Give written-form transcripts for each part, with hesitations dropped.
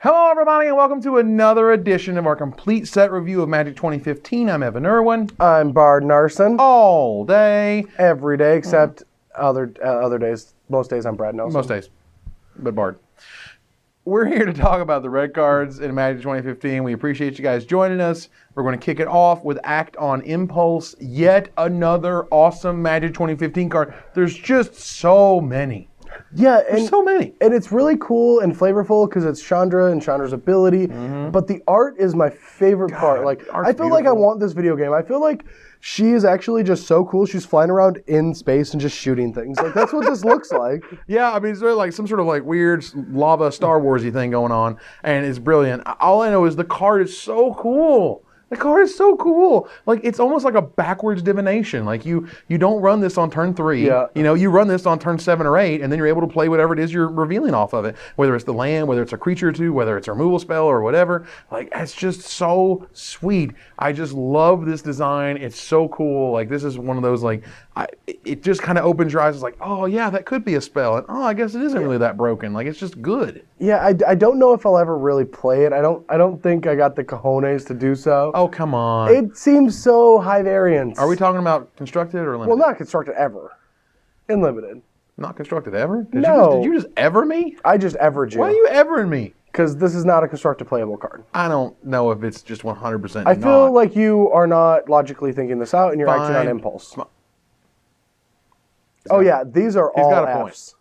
Hello everybody and welcome to another edition of our complete set review of Magic 2015. I'm Evan Irwin. I'm Bard Narson. All day. Every day except other days. Most days I'm Brad Nelson. Most days. But Bard. We're here to talk about the red cards in Magic 2015. We appreciate you guys joining us. We're going to kick it off with Act on Impulse. Yet another awesome Magic 2015 card. There's just so many. Yeah, There's so many. And it's really cool and flavorful because it's Chandra and Chandra's ability. But the art is my favorite part. Like, art's I feel like I beautiful. want this video game. I feel like she is actually just so cool. She's flying around in space and just shooting things. Like, that's what this looks like. Yeah, I mean, it's really like some sort of like weird lava Star Wars-y thing going on, and it's brilliant. All I know is the card is so cool. The card is so cool. Like, it's almost like a backwards divination. Like, you don't run this on turn 3. Yeah. You know, you run this on turn 7 or 8, and then you're able to play whatever it is you're revealing off of it. Whether it's the land, whether it's a creature or two, whether it's a removal spell or whatever. Like, it's just so sweet. I just love this design. It's so cool. Like, this is one of those, like, it just kind of opens your eyes. It's like, oh, yeah, that could be a spell. And, oh, I guess it isn't really that broken. Like, it's just good. Yeah, I don't know if I'll ever really play it. I don't think I got the cojones to do so. Oh, come on. It seems so high variance. Are we talking about constructed or limited? Well, not constructed ever. In limited. Not constructed ever? No. Did you just ever me? I just evered you. Why are you evering me? Because this is not a constructed playable card. I don't know if it's just 100% I feel like you are not logically thinking this out and you're acting on Fine. impulse. Oh yeah, these are all got a point. Fs.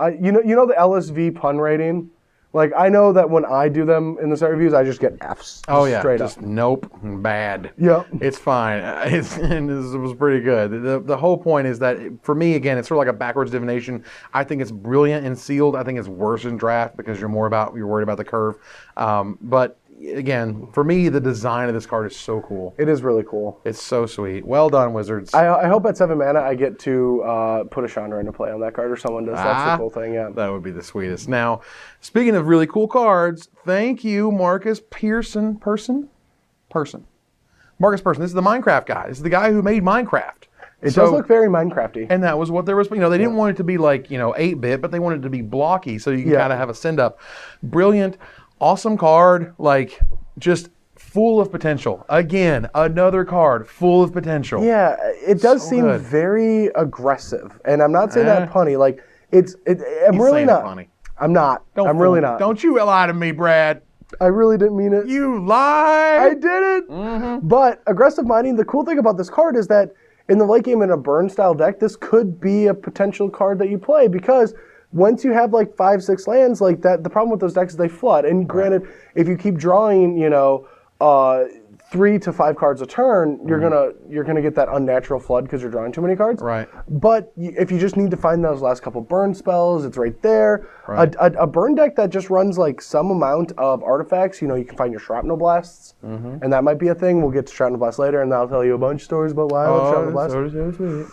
You know the LSV pun rating? Like, I know that when I do them in the set reviews, I just get Fs. Oh yeah, Straight just up. nope, bad. Yep. It's fine. And this was pretty good. The whole point is that, for me, again, it's sort of like a backwards divination. I think it's brilliant in sealed. I think it's worse in draft because you're worried about the curve. But again, for me, the design of this card is so cool. It is really cool. It's so sweet. Well done, Wizards. I hope at 7 mana I get to put a Chandra into play on that card or someone does. That's the cool thing, yeah. That would be the sweetest. Now, speaking of really cool cards, thank you, Marcus Pearson. Marcus Person. This is the Minecraft guy. This is the guy who made Minecraft. It does look very Minecrafty. And that was what there was. You know, they didn't want it to be like, 8-bit, but they wanted it to be blocky, so you can kind of have a send-up. Brilliant, awesome card, like, just full of potential. Again, another card full of potential. Yeah, it does So seem good. very aggressive. And I'm not saying that punny. Like, I'm He's really saying not. it funny. I'm not. I'm really not. Don't you lie to me, Brad. I really didn't mean it. You lie. I didn't. But aggressive mining, the cool thing about this card is that in the late game in a burn style deck, this could be a potential card that you play because once you have like 5-6 lands like that, the problem with those decks is they flood. And granted, if you keep drawing, 3 to 5 cards a turn, you're gonna get that unnatural flood because you're drawing too many cards. Right. But if you just need to find those last couple burn spells, it's right there. Right. A burn deck that just runs like some amount of artifacts, you can find your shrapnel blasts, and that might be a thing. We'll get to shrapnel blast later, and I'll tell you a bunch of stories about why I love shrapnel blast.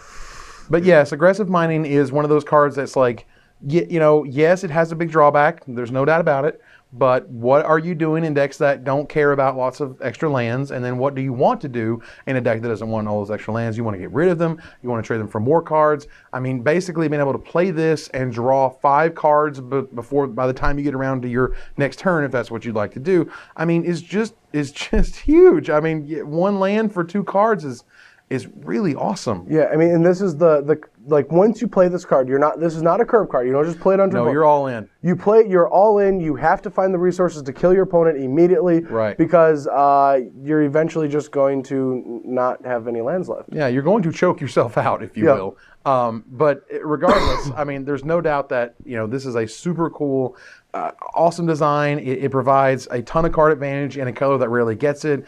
But yes, aggressive mining is one of those cards that's like, yes, it has a big drawback. There's no doubt about it. But what are you doing in decks that don't care about lots of extra lands? And then what do you want to do in a deck that doesn't want all those extra lands? You want to get rid of them. You want to trade them for more cards. I mean, basically being able to play this and draw 5 cards by the time you get around to your next turn, if that's what you'd like to do, I mean, is just huge. I mean, 1 land for 2 cards is really awesome. Yeah, I mean, and this is the once you play this card, this is not a curve card. You don't just play it on turn. No, you're all in. You're all in. You have to find the resources to kill your opponent immediately. Right. Because you're eventually just going to not have any lands left. Yeah, you're going to choke yourself out, if you will. But regardless, I mean, there's no doubt that, this is a super cool, awesome design. It provides a ton of card advantage in a color that rarely gets it.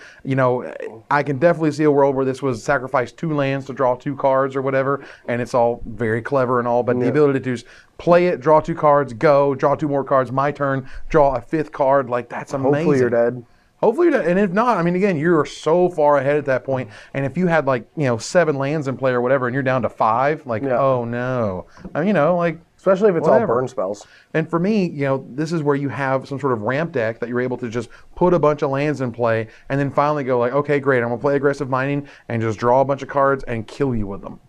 I can definitely see a world where this was sacrifice 2 lands to draw 2 cards or whatever, and it's all very clever and all, but the ability to just play it, draw 2 cards, go, draw 2 more cards, my turn, draw a 5th card, like, that's amazing. Hopefully you're dead. Hopefully you're dead. And if not, I mean, again, you're so far ahead at that point, and if you had, like, 7 lands in play or whatever, and you're down to 5, like, oh no. I mean, like, especially if it's whatever. all burn spells. And for me, this is where you have some sort of ramp deck that you're able to just put a bunch of lands in play and then finally go like, okay, great, I'm going to play aggressive mining and just draw a bunch of cards and kill you with them.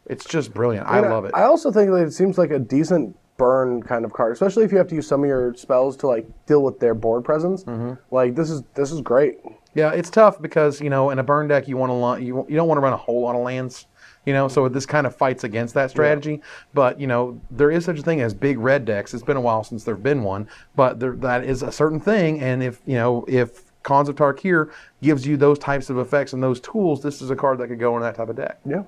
It's just brilliant. I love it. I also think that it seems like a decent burn kind of card, especially if you have to use some of your spells to like deal with their board presence. Like this is great. Yeah, it's tough because in a burn deck you want to you don't want to run a whole lot of lands. So this kind of fights against that strategy. But there is such a thing as big red decks. It's been a while since there've been one, but that is a certain thing. And if Khans of Tarkir gives you those types of effects and those tools, this is a card that could go in that type of deck. Yeah.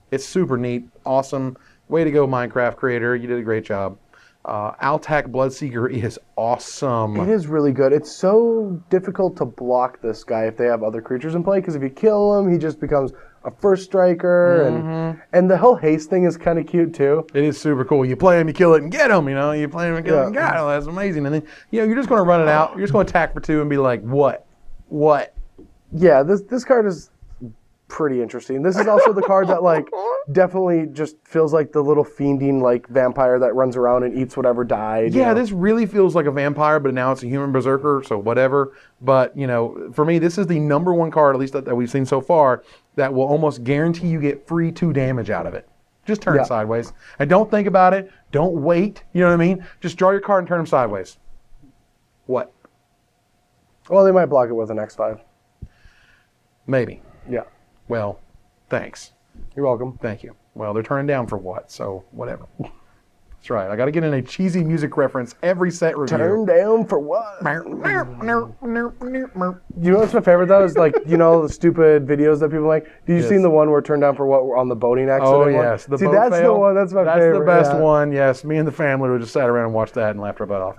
It's super neat, awesome. Way to go, Minecraft creator. You did a great job. Altak Bloodseeker is awesome. It is really good. It's so difficult to block this guy if they have other creatures in play, because if you kill him, he just becomes a first striker, and the whole haste thing is kind of cute too. It is super cool. You play him, you kill it, and get him. You play him and kill it and get him. That's amazing. And then you're just going to run it out. You're just going to attack for 2 and be like, what? Yeah, this card is pretty interesting. This is also the card that like definitely just feels like the little fiending like vampire that runs around and eats whatever died. Yeah, this really feels like a vampire, but now it's a human berserker, so whatever. But for me, this is the number one card, at least that we've seen so far, that will almost guarantee you get free 2 damage out of it. Just turn it sideways. And don't think about it. Don't wait. You know what I mean? Just draw your card and turn them sideways. What? Well, they might block it with an X5. Maybe. Yeah. Well, thanks. You're welcome. Thank you. Well, they're turning down for what? So whatever. That's right. I got to get in a cheesy music reference every set review. Turn down for what? You know what's my favorite though is like the stupid videos that people make. Did you seen the one where turned down for what on the boating accident? Oh yes, the boat that's fail? The one. That's my favorite. That's the best one. Yes, me and the family would just sat around and watched that and laughed our butt off.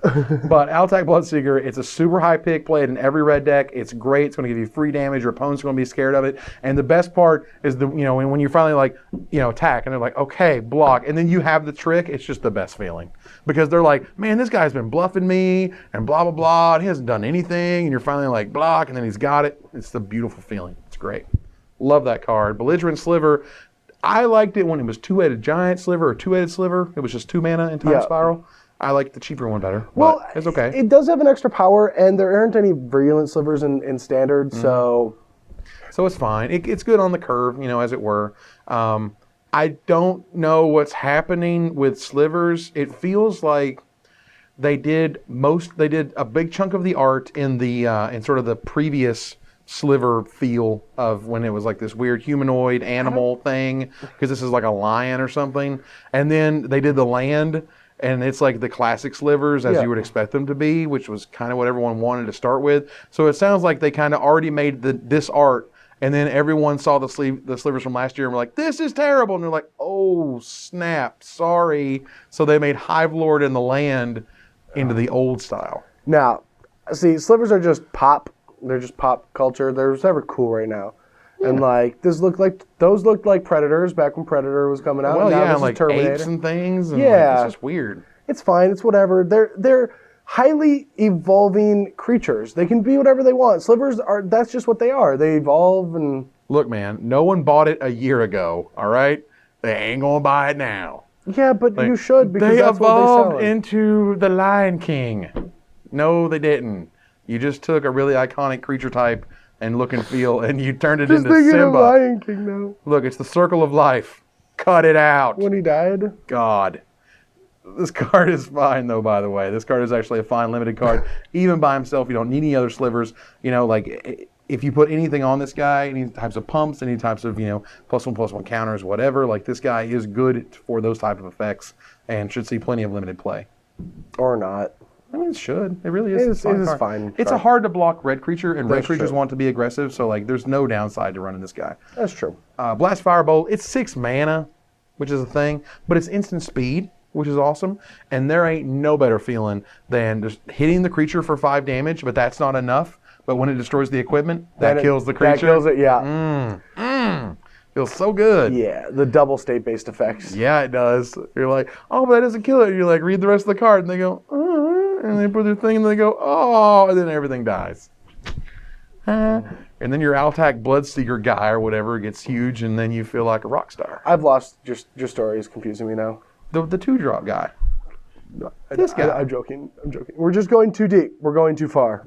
But Altak Bloodseeker, it's a super high pick, played in every red deck. It's great. It's going to give you free damage. Your opponent's going to be scared of it. And the best part is when you finally attack and they're like, okay, block, and then you have the trick. It's just the best feeling. Because they're like, man, this guy's been bluffing me and blah, blah, blah, and he hasn't done anything, and you're finally like, block, and then he's got it. It's the beautiful feeling. It's great. Love that card. Belligerent Sliver, I liked it when it was 2-headed giant sliver or 2-headed sliver. It was just 2 mana in Time Spiral. I liked the cheaper one better, but it's okay. It does have an extra power, and there aren't any virulent slivers in Standard, so it's fine. It's good on the curve, as it were. I don't know what's happening with slivers. It feels like they did a big chunk of the art in in sort of the previous sliver feel of when it was like this weird humanoid animal thing, because this is like a lion or something. And then they did the land, and it's like the classic slivers as you would expect them to be, which was kind of what everyone wanted to start with. So it sounds like they kind of already made this art. And then everyone saw the slivers from last year and were like, this is terrible. And they're like, oh, snap, sorry. So they made Hive Lord and the land into the old style. Now, see, slivers are just pop. They're just pop culture. They're never cool right now. Yeah. And those looked like Predators back when Predator was coming out. Well, and yeah, and like Terminator. Apes and things. And it's just weird. It's fine. It's whatever. They're highly evolving creatures. They can be whatever they want. Slivers that's just what they are. They evolve and... Look, man, no one bought it a year ago, all right? They ain't gonna buy it now. Yeah, but you should, because that's what they sell. They evolved into the Lion King. No, they didn't. You just took a really iconic creature type and look and feel, and you turned it into Simba. Of Lion King now. Look, it's the circle of life. Cut it out. When he died? God. This card is fine, though, by the way. This card is actually a fine limited card. Even by himself, you don't need any other slivers. If you put anything on this guy, any types of pumps, any types of, +1/+1 counters, whatever, this guy is good for those type of effects and should see plenty of limited play. Or not. I mean, it should. It really is. It is fine. It's a hard to block red creature, and red creatures want to be aggressive, so, there's no downside to running this guy. That's true. Blast Firebolt, it's 6 mana, which is a thing, but it's instant speed, which is awesome. And there ain't no better feeling than just hitting the creature for 5 damage, but that's not enough. But when it destroys the equipment, that kills the creature. That kills it, yeah. Feels so good. Yeah, the double state-based effects. Yeah, it does. You're like, oh, but that doesn't kill it. You're like, read the rest of the card, and they go, and they put their thing, and they go, oh, and then everything dies. And then your Altak Bloodseeker guy or whatever gets huge, and then you feel like a rock star. I've lost your story is confusing me now. The 2-drop guy. This guy. I'm joking. We're just going too deep. We're going too far.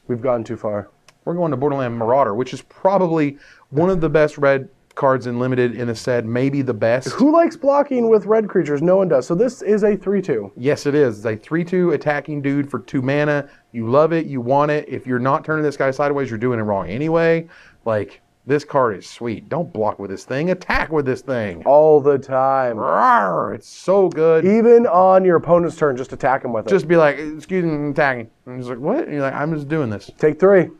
We've gone too far. We're going to Borderland Marauder, which is probably one of the best red cards in limited in the set, maybe the best. Who likes blocking with red creatures? No one does. So this is a 3/2. Yes, it is. It's a 3/2 attacking dude for 2 mana. You love it. You want it. If you're not turning this guy sideways, you're doing it wrong anyway. Like, this card is sweet. Don't block with this thing. Attack with this thing. All the time. Rawr, it's so good. Even on your opponent's turn, just attack him with it. Just be like, excuse me, I'm attacking. And he's like, what? And you're like, I'm just doing this. Take 3.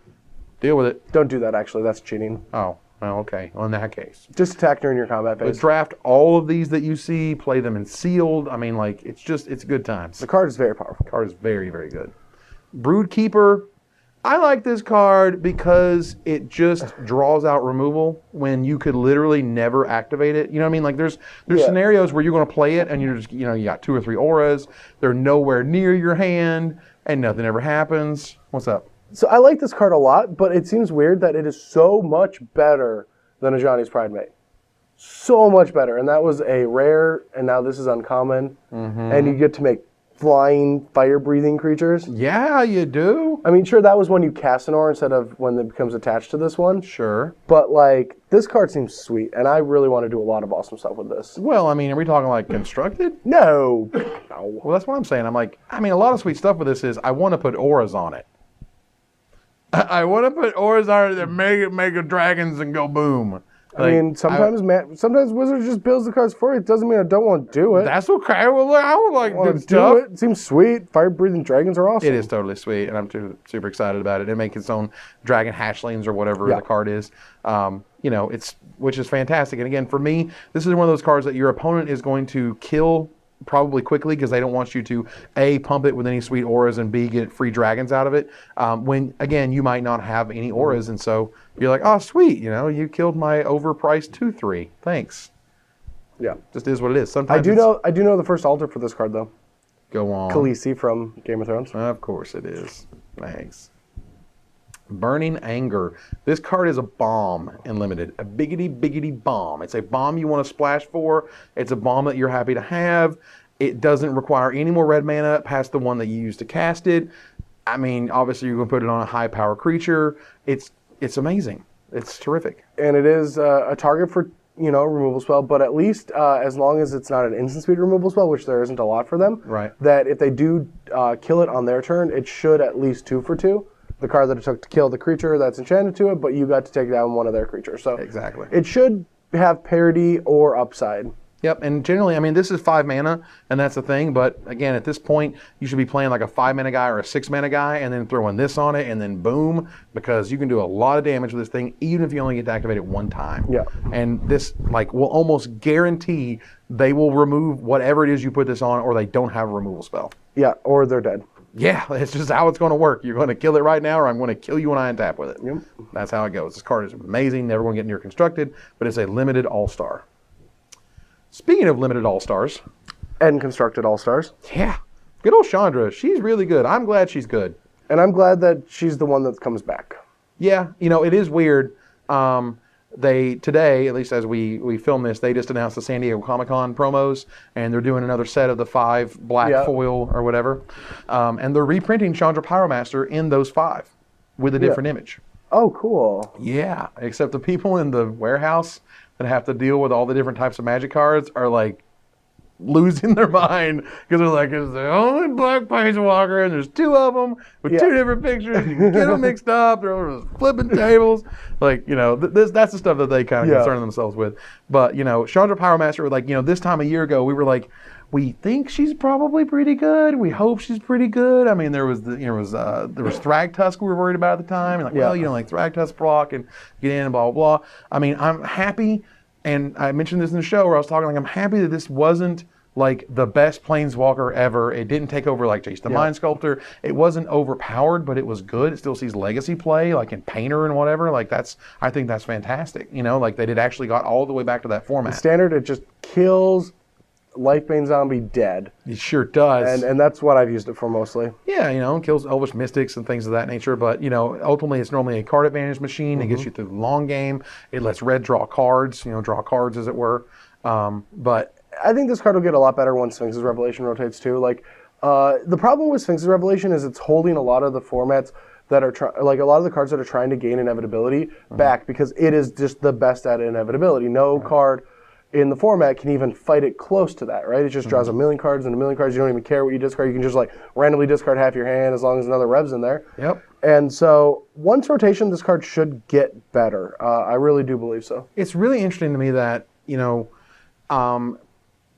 Deal with it. Don't do that, actually. That's cheating. Oh, well, okay. Well, in that case. Just attack during your combat But phase. draft all of these that you see, play them in sealed. I mean, like, it's good times. The card is very powerful. Card is very, very good. Broodkeeper. I like this card because it just draws out removal when you could literally never activate it. You know what I mean? Like there's Yeah. scenarios where you're going to play it and you're just, you got 2 or 3 auras. They're nowhere near your hand and nothing ever happens. What's up? So I like this card a lot, but it seems weird that it is so much better than Ajani's Pridemate. So much better. And that was a rare, and now this is uncommon. And you get to make flying, fire-breathing creatures. Yeah, you do. I mean, sure, that was when you cast an aura instead of when it becomes attached to this one. Sure. But, like, this card seems sweet, and I really want to do a lot of awesome stuff with this. Well, I mean, are we talking like constructed? No. No. Well, that's what I'm saying. I'm like, I mean, a lot of sweet stuff with this is I want to put auras on it. I want to put auras on it that make a dragons and go boom. I mean, sometimes Wizards just builds the cards for you. It doesn't mean I don't want to do it. That's okay. Well, I would like Want good to stuff. do it. It seems sweet. Fire-breathing dragons are awesome. It is totally sweet, and I'm super excited about it. It makes its own dragon hatchlings or whatever Yeah. the card is. Which is fantastic. And again, for me, this is one of those cards that your opponent is going to kill probably quickly because they don't want you to A, pump it with any sweet auras, and B, get free dragons out of it. When, again, you might not have any auras, and so you're like, oh, sweet, you killed my overpriced 2/3. Thanks. Yeah. Just is what it is. Sometimes I do know the first altar for this card, though. Go on. Khaleesi from Game of Thrones. Of course it is. Thanks. Burning Anger. This card is a bomb in limited. A biggity bomb. It's a bomb you want to splash for. It's a bomb that you're happy to have. It doesn't require any more red mana past the one that you used to cast it. I mean, obviously you're going to put it on a high power creature. It's amazing. It's terrific. And it is a target for, a removal spell, but at least as long as it's not an instant speed removal spell, which there isn't a lot for them, Right. that if they do kill it on their turn, it should at least 2 for 2. The card that it took to kill the creature that's enchanted to it, but you got to take down one of their creatures. So Exactly. it should have parity or upside. Yep, and generally, I mean, this is 5 mana, and that's the thing, but again, at this point, you should be playing like a 5 mana guy or a 6 mana guy, and then throwing this on it, and then boom, because you can do a lot of damage with this thing, even if you only get to activate it 1 time. Yeah. And this, will almost guarantee they will remove whatever it is you put this on, or they don't have a removal spell. Yeah, or they're dead. Yeah, it's just how it's going to work. You're going to kill it right now, or I'm going to kill you when I untap with it. Yep. That's how it goes. This card is amazing, never going to get near constructed, but it's a limited all-star. Speaking of limited all-stars. And constructed all-stars. Yeah. Good old Chandra. She's really good. I'm glad she's good. And I'm glad that she's the one that comes back. Yeah, it is weird. They today, at least as we film this, they just announced the San Diego Comic-Con promos, and they're doing another set of the 5 black foil or whatever. And they're reprinting Chandra Pyromaster in those 5 with a different image. Oh, cool. Yeah, except the people in the warehouse that have to deal with all the different types of magic cards are like losing their mind because they're like, it's the only black Page Walker, and there's 2 of them with 2 different pictures. You can get them mixed up. They're flipping tables. That's the stuff that they kind of concern themselves with. But Chandra Pyromaster, this time a year ago, we were like, we think she's probably pretty good. We hope she's pretty good. I mean, there was Thragtusk we were worried about at the time. And Thragtusk block and get in and blah, blah, blah. I mean, I'm happy, and I mentioned this in the show where I was talking, I'm happy that this wasn't like the best Planeswalker ever. It didn't take over like Jace the Mind Sculptor. It wasn't overpowered, but it was good. It still sees legacy play, like in Painter and whatever. I think that's fantastic. They did actually got all the way back to that format. In Standard, it just kills Lifebane Zombie dead. It sure does. And that's what I've used it for mostly. Yeah, kills Elvish Mystics and things of that nature. But, ultimately it's normally a card advantage machine. It gets you through the long game. It lets red draw cards, draw cards as it were. But I think this card will get a lot better once Sphinx's Revelation rotates too. The problem with Sphinx's Revelation is it's holding a lot of the formats that are like a lot of the cards that are trying to gain inevitability back because it is just the best at inevitability. No card in the format can even fight it close to that, right? It just draws a million cards and a million cards. You don't even care what you discard. You can just like randomly discard half your hand as long as another Rev's in there. Yep. And so once rotation, this card should get better. I really do believe so. It's really interesting to me that,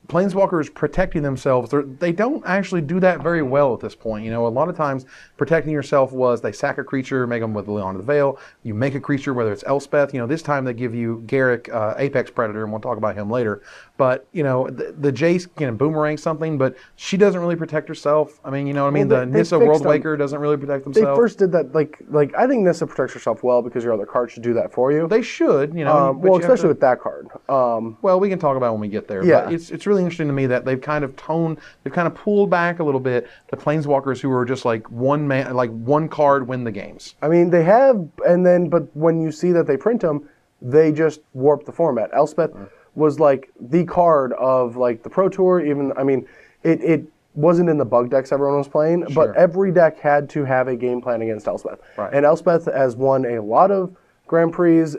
Planeswalkers protecting themselves, they don't actually do that very well at this point. A lot of times protecting yourself was they sack a creature, make them with Leon of the Veil. You make a creature, whether it's Elspeth. This time they give you Garruk, Apex Predator, and we'll talk about him later. But, the Jace can boomerang something, but she doesn't really protect herself. I mean, the Nissa Worldwaker doesn't really protect They themselves. first did that, like I think Nissa protects herself well because your other card should do that for you. They should, but well, you have especially to- with that card. Well, we can talk about it when we get there. Yeah. But it's really interesting to me that they've kind of pulled back a little bit the Planeswalkers who are just like one man, like one card win the games. I mean, they have, but when you see that they print them, they just warp the format. Elspeth was like the card of like the Pro Tour. Even, I mean, it wasn't in the bug decks everyone was playing, Sure. but every deck had to have a game plan against Elspeth. Right. And Elspeth has won a lot of Grand Prix.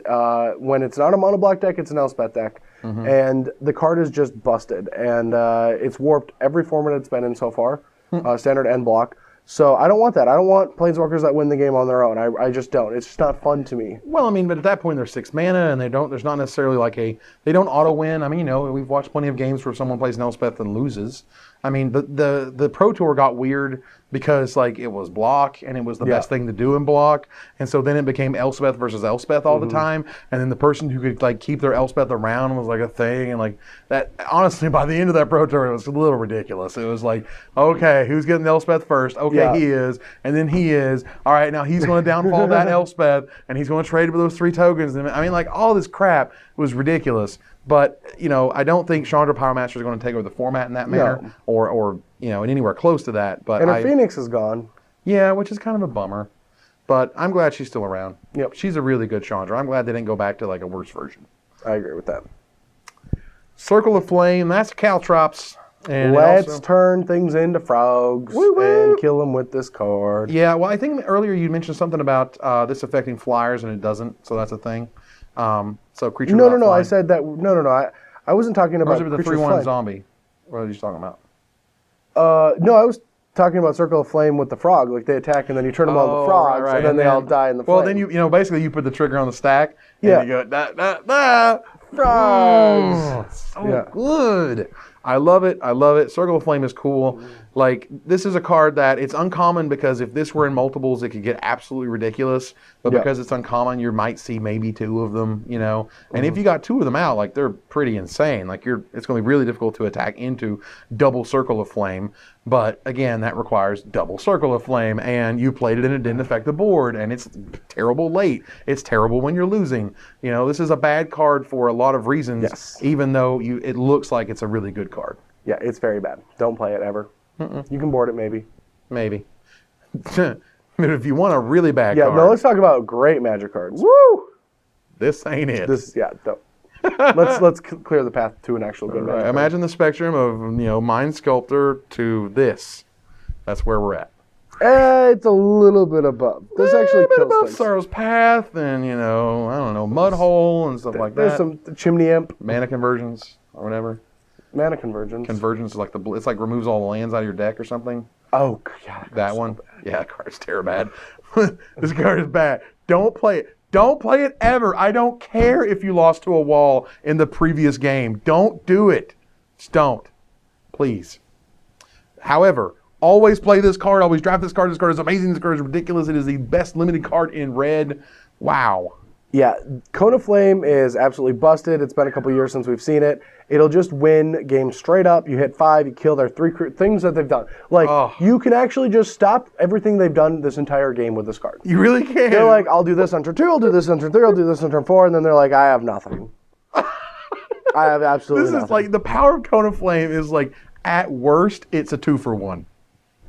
When it's not a mono block deck, it's an Elspeth deck. And the card is just busted. And it's warped every format it's been in so far, standard and block. So I don't want that. I don't want Planeswalkers that win the game on their own. I just don't. It's just not fun to me. Well, I mean, but at that point they're 6 mana, and there's not necessarily they don't auto win. I mean, we've watched plenty of games where someone plays an Elspeth and loses. I mean, the Pro Tour got weird because like it was block and it was the best thing to do in block, and so then it became Elspeth versus Elspeth all the time, and then the person who could like keep their Elspeth around was like a thing, and like that. Honestly, by the end of that Pro Tour, it was a little ridiculous. It was like, okay, who's getting Elspeth first? Okay, he is, and then he is. All right, now he's going to downfall that Elspeth, and he's going to trade with those 3 tokens. And I mean, like all this crap was ridiculous. But, I don't think Chandra Pyromancer is going to take over the format in that manner or in anywhere close to that. But And her Phoenix is gone. Yeah, which is kind of a bummer. But I'm glad she's still around. Yep. She's a really good Chandra. I'm glad they didn't go back to like a worse version. I agree with that. Circle of Flame, that's Caltrops. And Let's turn things into frogs Woo-woo. and kill them with this card. Yeah, well, I think earlier you mentioned something about this affecting flyers, and it doesn't, so that's a thing. So creature No. without I flying. said that. No. I wasn't talking Or about was it the creatures 3/1 flying. zombie? What are you talking about? No, I was talking about Circle of Flame with the frog. Like they attack and then you turn them all into frogs, right. and then they all die in the flame. Well, then you basically you put the trigger on the stack, and Yeah. you go da. frogs. So Yeah. good. I love it. Circle of Flame is cool. Like, this is a card that it's uncommon because if this were in multiples, it could get absolutely ridiculous. But Yeah. because it's uncommon, you might see maybe 2 of them, And if you got 2 of them out, like, they're pretty insane. Like, it's going to be really difficult to attack into double Circle of Flame. But, again, that requires double Circle of Flame. And you played it and it didn't affect the board. And it's terrible late. It's terrible when you're losing. This is a bad card for a lot of reasons. Yes. Even though it looks like it's a really good card. Yeah, it's very bad. Don't play it ever. You can board it maybe. Maybe. But if you want a really bad Yeah, card, no, let's talk about great magic cards. woo! This ain't it. Don't. let's clear the path to an actual good magic Right. card. Imagine the spectrum of Mind Sculptor to this. That's where we're at. It's a little bit above. This actually a bit kills above things. Sorrow's Path and I don't know, Mudhole and stuff like There's that. some Chimney Imp, Mana conversions or whatever. Mana Convergence. Conversions is like it's like removes all the lands out of your deck or something. Oh, yeah. That one? Yeah, that card's terrible bad. This card is bad. Don't play it. Don't play it ever. I don't care if you lost to a wall in the previous game. Don't do it. Just don't. Please. However, always play this card. Always draft this card. This card is amazing. This card is ridiculous. It is the best limited card in red. Wow. Yeah, Cone of Flame is absolutely busted. It's been a couple years since we've seen it. It'll just win games straight up. You hit 5, you kill their 3 things that they've done. Like, you can actually just stop everything they've done this entire game with this card. You really can. They're like, I'll do this on turn 2, I'll do this on turn 3, I'll do this on turn 4, and then they're like, I have nothing. I have absolutely this nothing. is like the power of Cone of Flame is like at worst it's a 2-for-1.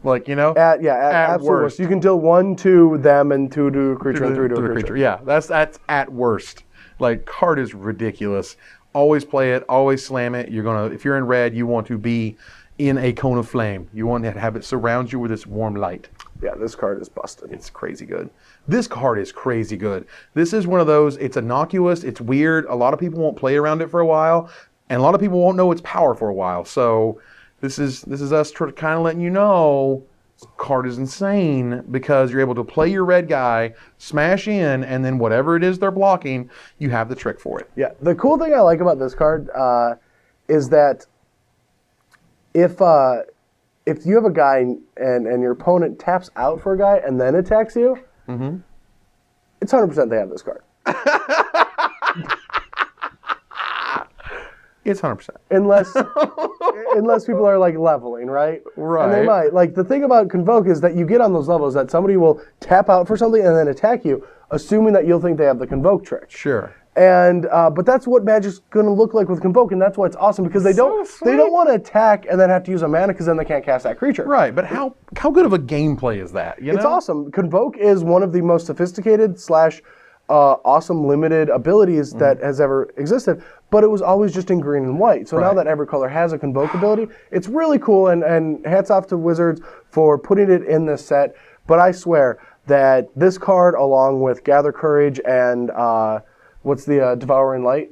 Like, At absolute worst. You can deal 1 to them and 2 to a creature and 3 to a creature. Yeah, that's at worst. Like, card is ridiculous. Always play it. Always slam it. If you're in red, you want to be in a Cone of Flame. You want to have it surround you with its warm light. Yeah, this card is busted. It's crazy good. This card is crazy good. This is one of those, it's innocuous, it's weird. A lot of people won't play around it for a while, and a lot of people won't know its power for a while. So this is us kind of letting you know this card is insane because you're able to play your red guy, smash in, and then whatever it is they're blocking, you have the trick for it. Yeah, the cool thing I like about this card is that if you have a guy and your opponent taps out for a guy and then attacks you, it's 100% they have this card. It's 100%. Unless people are like leveling, right? Right. And they might. Like the thing about Convoke is that you get on those levels that somebody will tap out for something and then attack you, assuming that you'll think they have the Convoke trick. Sure. And but that's what Magic's going to look like with Convoke, and that's why it's awesome because they don't want to attack and then have to use a mana because then they can't cast that creature. Right, but how good of a gameplay is that? You know? It's awesome. Convoke is one of the most sophisticated / awesome limited abilities that has ever existed, but it was always just in green and white. So now that every color has a Convoke ability, it's really cool, and hats off to Wizards for putting it in this set. But I swear that this card, along with Gather Courage and what's the Devouring Light,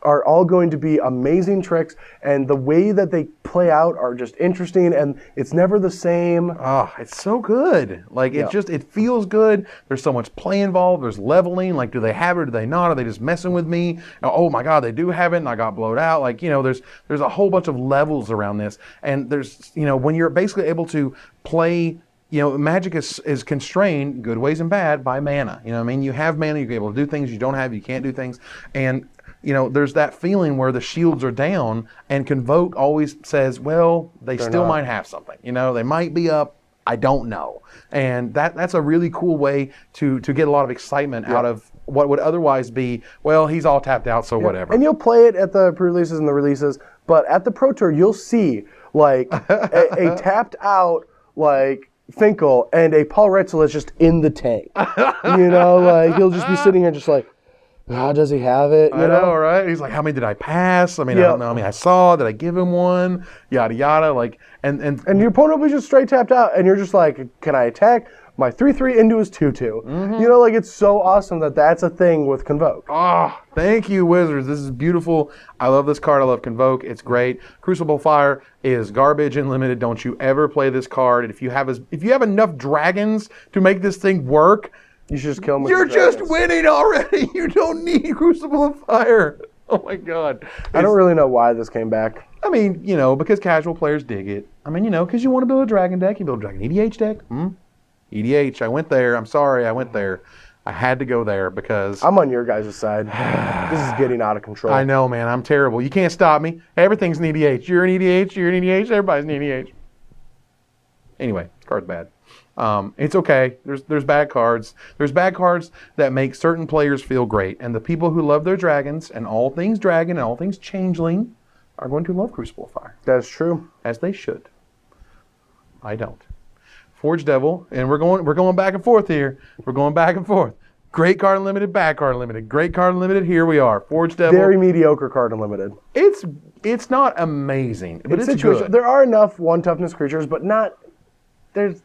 are all going to be amazing tricks, and the way that they play out are just interesting, and it's never the same. Oh, it's so good. Like, it feels good. There's so much play involved. There's leveling. Like, do they have it or do they not? Are they just messing with me? Oh my God, they do have it, and I got blowed out. Like, there's a whole bunch of levels around this, and there's, when you're basically able to play. Magic is constrained, good ways and bad, by mana. You know what I mean? You have mana, you're able to do things. You don't have, you can't do things. And, there's that feeling where the shields are down, and Convoke always says, well, they still might have something. They might be up. I don't know. And that's a really cool way to get a lot of excitement out of what would otherwise be, well, he's all tapped out, so whatever. And you'll play it at the pre-releases and the releases, but at the Pro Tour, you'll see, like, a tapped out, like, Finkel and a Paul Retzel is just in the tank. Like he'll just be sitting here just like, does he have it? I know, right? He's like, how many did I pass? I mean, I don't know. I mean, I saw, did I give him one? Yada, yada. Like, and your opponent will be just straight tapped out, and you're just like, can I attack? My 3/3 into his 2/2. Like it's so awesome that that's a thing with Convoke. Oh, thank you, Wizards. This is beautiful. I love this card. I love Convoke. It's great. Crucible Fire is garbage and limited. Don't you ever play this card. And if you have enough dragons to make this thing work, you should just kill them. You're just winning already. You don't need Crucible of Fire. Oh my God. I don't really know why this came back. I mean, because casual players dig it. I mean, because you want to build a dragon deck. You build a dragon EDH deck. EDH, I went there. I'm sorry, I went there. I had to go there because... I'm on your guys' side. This is getting out of control. I know, man. I'm terrible. You can't stop me. Everything's an EDH. You're an EDH. You're an EDH. Everybody's an EDH. Anyway, this card's bad. It's okay. There's bad cards. There's bad cards that make certain players feel great. And the people who love their dragons and all things dragon and all things changeling are going to love Crucible of Fire. That's true. As they should. I don't. Forge Devil, and we're going back and forth here. We're going back and forth. Great card unlimited, bad card unlimited. Great card unlimited, here we are. Forge Devil. Very mediocre card unlimited. It's not amazing, but it's good. There are enough 1 toughness creatures, but not there's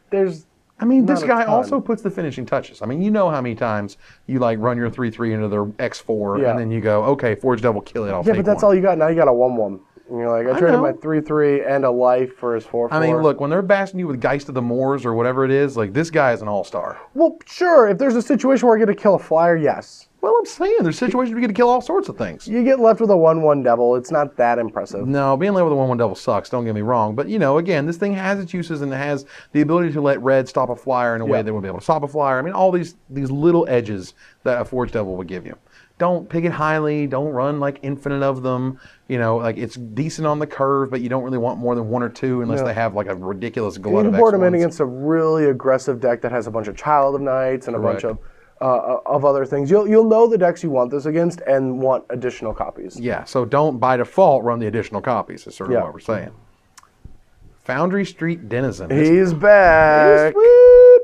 I mean, this guy also puts the finishing touches. I mean, you know how many times you run your 3/3 into their X4 and then you go, okay, Forge Devil, kill it. I'll take but that's all you got. Now you got a 1/1. And you're like, I traded my 3/3 and a life for his 4/4. I mean, look, when they're bashing you with Geist of the Moors or whatever it is, this guy is an all-star. Well, sure. If there's a situation where I get to kill a flyer, yes. Well, I'm saying there's situations where you get to kill all sorts of things. You get left with a 1/1 devil. It's not that impressive. No, being left with a 1/1 devil sucks. Don't get me wrong. But, again, this thing has its uses and it has the ability to let red stop a flyer in a way they wouldn't be able to stop a flyer. I mean, all these little edges that a Forge Devil would give you. Don't pick it highly. Don't run infinite of them. It's decent on the curve, but you don't really want more than 1 or 2 unless they have a ridiculous glut of X1s. You board them in against a really aggressive deck that has a bunch of Child of Knights and a bunch of other things. You'll know the decks you want this against and want additional copies. Yeah, so don't by default run the additional copies is sort of what we're saying. Foundry Street Denizen. He's back. He's sweet.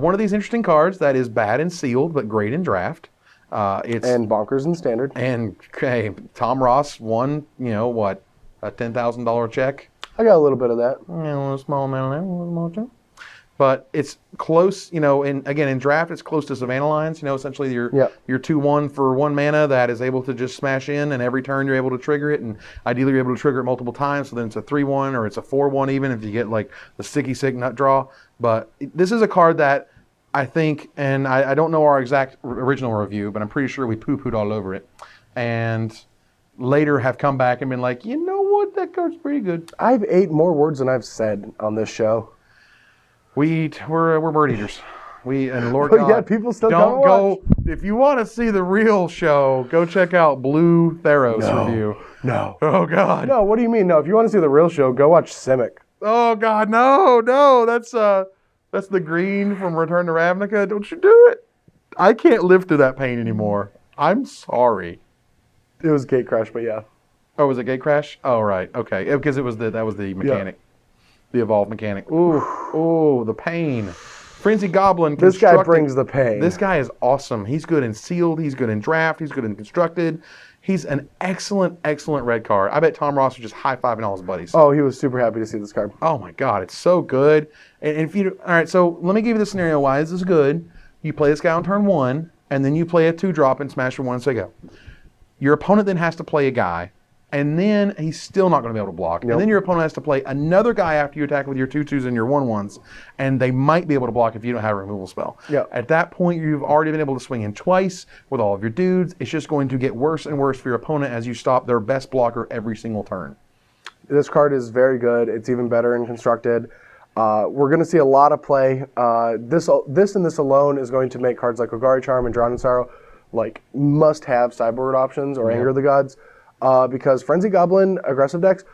One of these interesting cards that is bad in sealed but great in draft. And bonkers in standard. And Tom Ross won, a $10,000 check. I got a little bit of that. Yeah, a little small amount of that. A little more too. but it's close, and again, in draft, it's close to Savannah Lines, essentially your 2/1 for 1 mana that is able to just smash in, and every turn you're able to trigger it, and ideally you're able to trigger it multiple times, so then it's a 3/1 or it's a 4/1 even if you get like the sticky sick nut draw. But this is a card that I think, and I don't know our exact original review, but I'm pretty sure we poo-pooed all over it. And later have come back and been like, you know what, that card's pretty good. I've ate more words than I've said on this show. We're bird eaters. And Lord But God, yet people still come don't and go. watch. If you want to see the real show, go check out Blue Theros review. No. Oh God. No, what do you mean? No, if you want to see the real show, go watch Simic. Oh God, no. That's the green from Return to Ravnica. Don't you do it. I can't live through that pain anymore. I'm sorry. It was Gate Crash, but yeah. Oh, was it Gate Crash? Oh, right. Okay. Because that was the mechanic. The evolved mechanic. Ooh, the pain. Frenzy Goblin. This guy brings the pain. This guy is awesome. He's good in sealed. He's good in draft. He's good in constructed. He's an excellent red card. I bet Tom Ross was just high-fiving all his buddies. Oh, he was super happy to see this card. Oh my God, it's so good. And if you, all right, so let me give you the scenario why this is good. You play this guy on turn 1, and then you play a 2-drop and smash for 1 and say go. Your opponent then has to play a guy, and then he's still not going to be able to block. Nope. And then your opponent has to play another guy after you attack with your 2/2s and your 1/1s, and they might be able to block if you don't have a removal spell. Yep. At that point, you've already been able to swing in twice with all of your dudes. It's just going to get worse and worse for your opponent as you stop their best blocker every single turn. This card is very good. It's even better in constructed. We're going to see a lot of play. This and this alone is going to make cards like Golgari Charm and Drown in Sorrow like must-have sideboard options or Anger of the Gods. Because Frenzy Goblin aggressive decks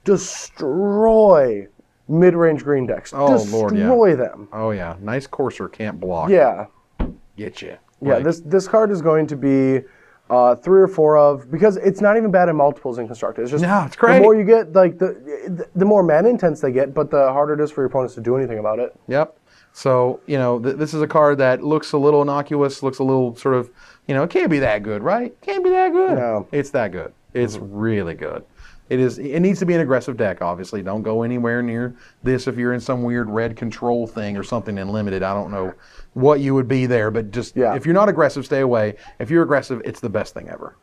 destroy mid-range green decks. Oh, Lord, yeah. Destroy them. Oh yeah, nice Courser can't block. Yeah. Get you. Yeah, this card is going to be 3 or 4 of, because it's not even bad in multiples in constructed. It's just No, it's great. the more you get, like the more mana intense they get, but the harder it is for your opponents to do anything about it. Yep. So, this is a card that looks a little innocuous, looks a little sort of, it can't be that good, right? Can't be that good. No. It's that good. It's really good. It needs to be an aggressive deck, obviously. Don't go anywhere near this if you're in some weird red control thing or something in limited. I don't know what you would be there, but just if you're not aggressive, stay away. If you're aggressive, it's the best thing ever.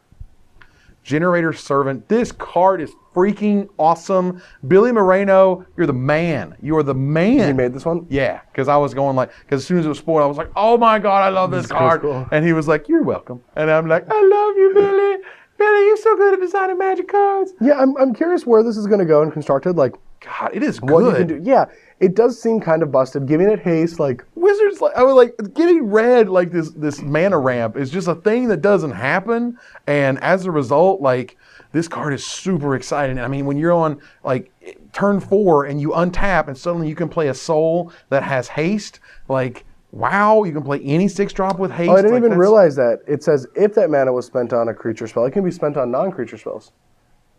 Generator Servant. This card is freaking awesome. Billy Moreno, you're the man. You are the man. You made this one? Yeah, because I was going because as soon as it was spoiled, I was like, oh my God, I love this card. Cool. And he was like, you're welcome. And I'm like, I love you, Billy. Billy, you're so good at designing Magic cards. Yeah, I'm curious where this is going to go in constructed. Like, God, it is what you good. can do. Yeah, it does seem kind of busted. Giving it haste, like Wizards, getting red like this mana ramp is just a thing that doesn't happen, and as a result, this card is super exciting. I mean, when you're on turn 4 and you untap and suddenly you can play a soul that has haste, wow, you can play any 6-drop with haste. I didn't even realize that. It says if that mana was spent on a creature spell, it can be spent on non-creature spells.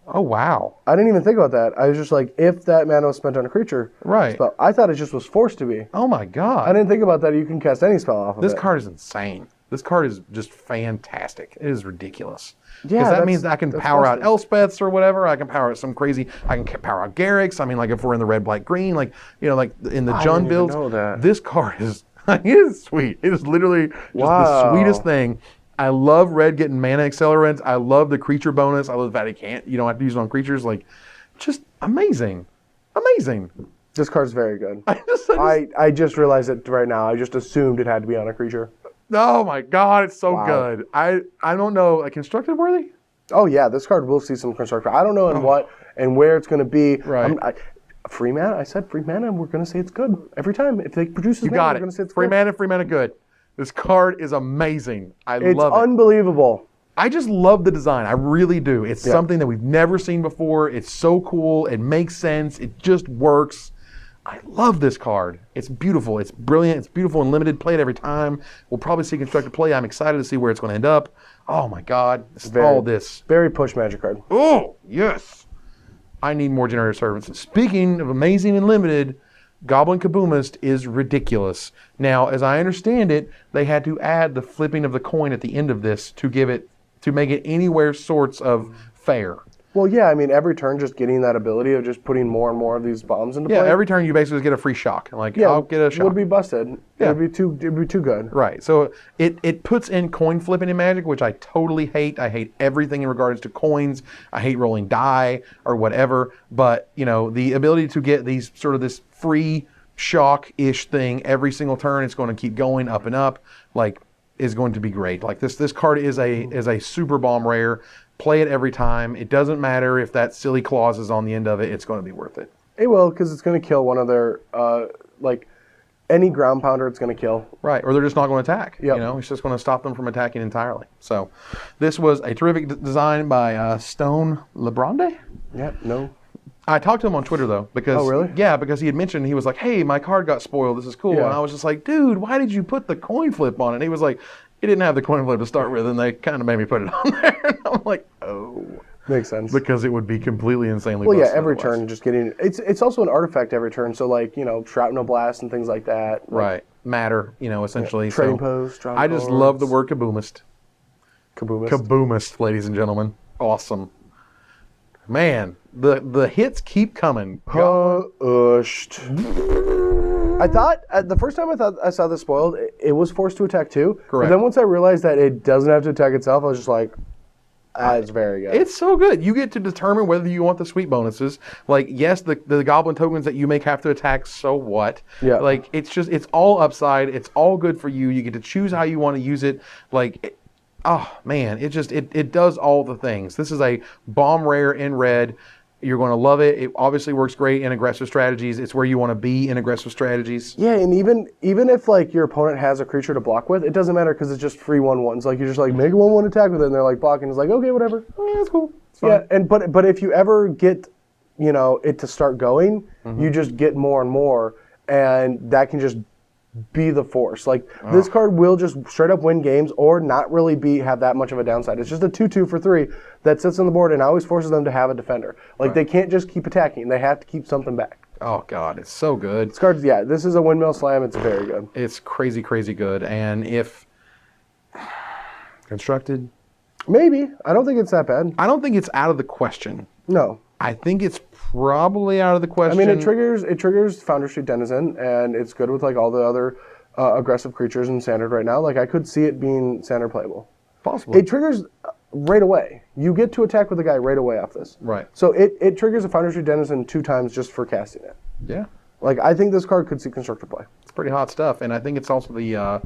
Oh wow! I didn't even think about that. I was just like, if that mana was spent on a creature spell. I thought it just was forced to be. Oh my God! I didn't think about that. You can cast any spell off of it. This card is insane. This card is just fantastic. It is ridiculous. Yeah, because that means I can power out awesome. Elspeths or whatever. I can power out some crazy. I can power out Garrick's. I mean, if we're in the red, black, green, in the Jund builds, know that. this card is it is sweet. It is literally just the sweetest thing. I love red getting mana accelerants. I love the creature bonus. I love that you don't have to use it on creatures. Just amazing. Amazing. This card's very good. I just realized it right now. I just assumed it had to be on a creature. Oh my God, it's so good. I don't know, constructed worthy? Oh yeah, this card will see some constructed. I don't know in what and where it's going to be. Right. Free mana. I said free mana, and we're going to say it's good every time. If they produce you mana, got we're it. going to say it's free good. Free mana, good. This card is amazing. I It's love it. unbelievable. I just love the design. I really do. It's something that we've never seen before. It's so cool. It makes sense. It just works. I love this card. It's beautiful. It's brilliant. It's beautiful and limited. Play it every time. We'll probably see constructed play. I'm excited to see where it's going to end up. Oh my God. All this. Very push Magic card. Oh, yes. I need more Generator Servants. Speaking of amazing and limited, Goblin Kaboomist is ridiculous. Now, as I understand it, they had to add the flipping of the coin at the end of this to make it anywhere sorts of fair. Well, yeah, I mean, every turn just getting that ability of just putting more and more of these bombs into Yeah, play. every turn you basically get a free shock. Like, yeah, I'll get a shock. would be busted. Yeah. It'd be too good. Right. So it puts in coin flipping in Magic, which I totally hate. I hate everything in regards to coins. I hate rolling die or whatever. But, the ability to get these sort of this free shock-ish thing every single turn, it's going to keep going up and up, is going to be great. Like this card is a super bomb rare. Play it every time. It doesn't matter if that silly clause is on the end of it. It's going to be worth it. It will, because it's going to kill one of their any ground pounder. It's going to kill. Right, or they're just not going to attack. Yep. It's just going to stop them from attacking entirely. So, this was a terrific design by Stone Lebrande. Yeah. No. I talked to him on Twitter though, because Oh, really? Yeah, because he had mentioned, he was like, "Hey, my card got spoiled. This is cool." Yeah. And I was just like, "Dude, why did you put the coin flip on it?" And he was like, "It didn't have the coin flip to start with, and they kind of made me put it on there." And I'm like, "Oh." Makes sense. Because it would be completely insanely. Well, yeah, busted every otherwise. turn just getting it's also an artifact every turn. So shrapnel blast and things like that. Right, matter. Essentially. Trading So, post. Draw I just cards, love the word kaboomist. Kaboomist. Kaboomist, ladies and gentlemen. Awesome. Man, the hits keep coming. Pushed. I thought the first time I saw this spoiled, it was forced to attack too. Correct. But then once I realized that it doesn't have to attack itself, I was just like, that's very good. It's so good. You get to determine whether you want the sweet bonuses. Like, yes, the goblin tokens that you make have to attack, so what? Yeah. Like, it's all upside. It's all good for you. You get to choose how you want to use it. Like, oh, man, it does all the things. This is a bomb rare in red. You're going to love it. It obviously works great in aggressive strategies. It's where you want to be in aggressive strategies. Yeah, and even if your opponent has a creature to block with, it doesn't matter because it's just free 1/1s. Like, you're just like, make a 1/1 attack with it, and they're like blocking. It's like, okay, whatever. Yeah, that's cool. It's fine. Yeah, and but if you ever get it to start going, you just get more and more, and that can just be the force. Like, this card will just straight up win games or not really have that much of a downside. It's just a 2/2 for 3 that sits on the board and always forces them to have a defender. Like, they can't just keep attacking. They have to keep something back. Oh, God, it's so good. This card, yeah, this is a windmill slam. It's very good. It's crazy, crazy good. And if constructed, Maybe. I don't think it's that bad. I don't think it's out of the question. No. I think it's probably out of the I question. mean, it triggers Foundry Street Denizen, and it's good with all the other aggressive creatures in Standard right now. Like, I could see it being Standard playable. Possibly. It triggers right away. You get to attack with the guy right away off this. Right. So it triggers a Foundry Street Denizen 2 times just for casting it. Yeah. Like, I think this card could see Constructor play. It's pretty hot stuff. And I think it's also the,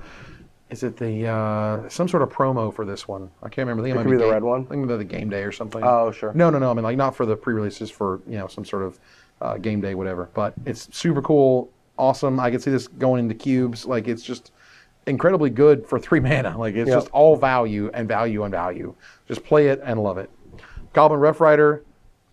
is it the, some sort of promo for this one? I can't remember. I think it might could be the game, red one? I think the game day or something. Oh, sure. No. I mean, not for the pre-release, just for, some sort of game day, whatever. But it's super cool, awesome. I can see this going into cubes. Like, it's just incredibly good for 3 mana. Like, it's just all value and value and value. Just play it and love it. Goblin Rough Rider,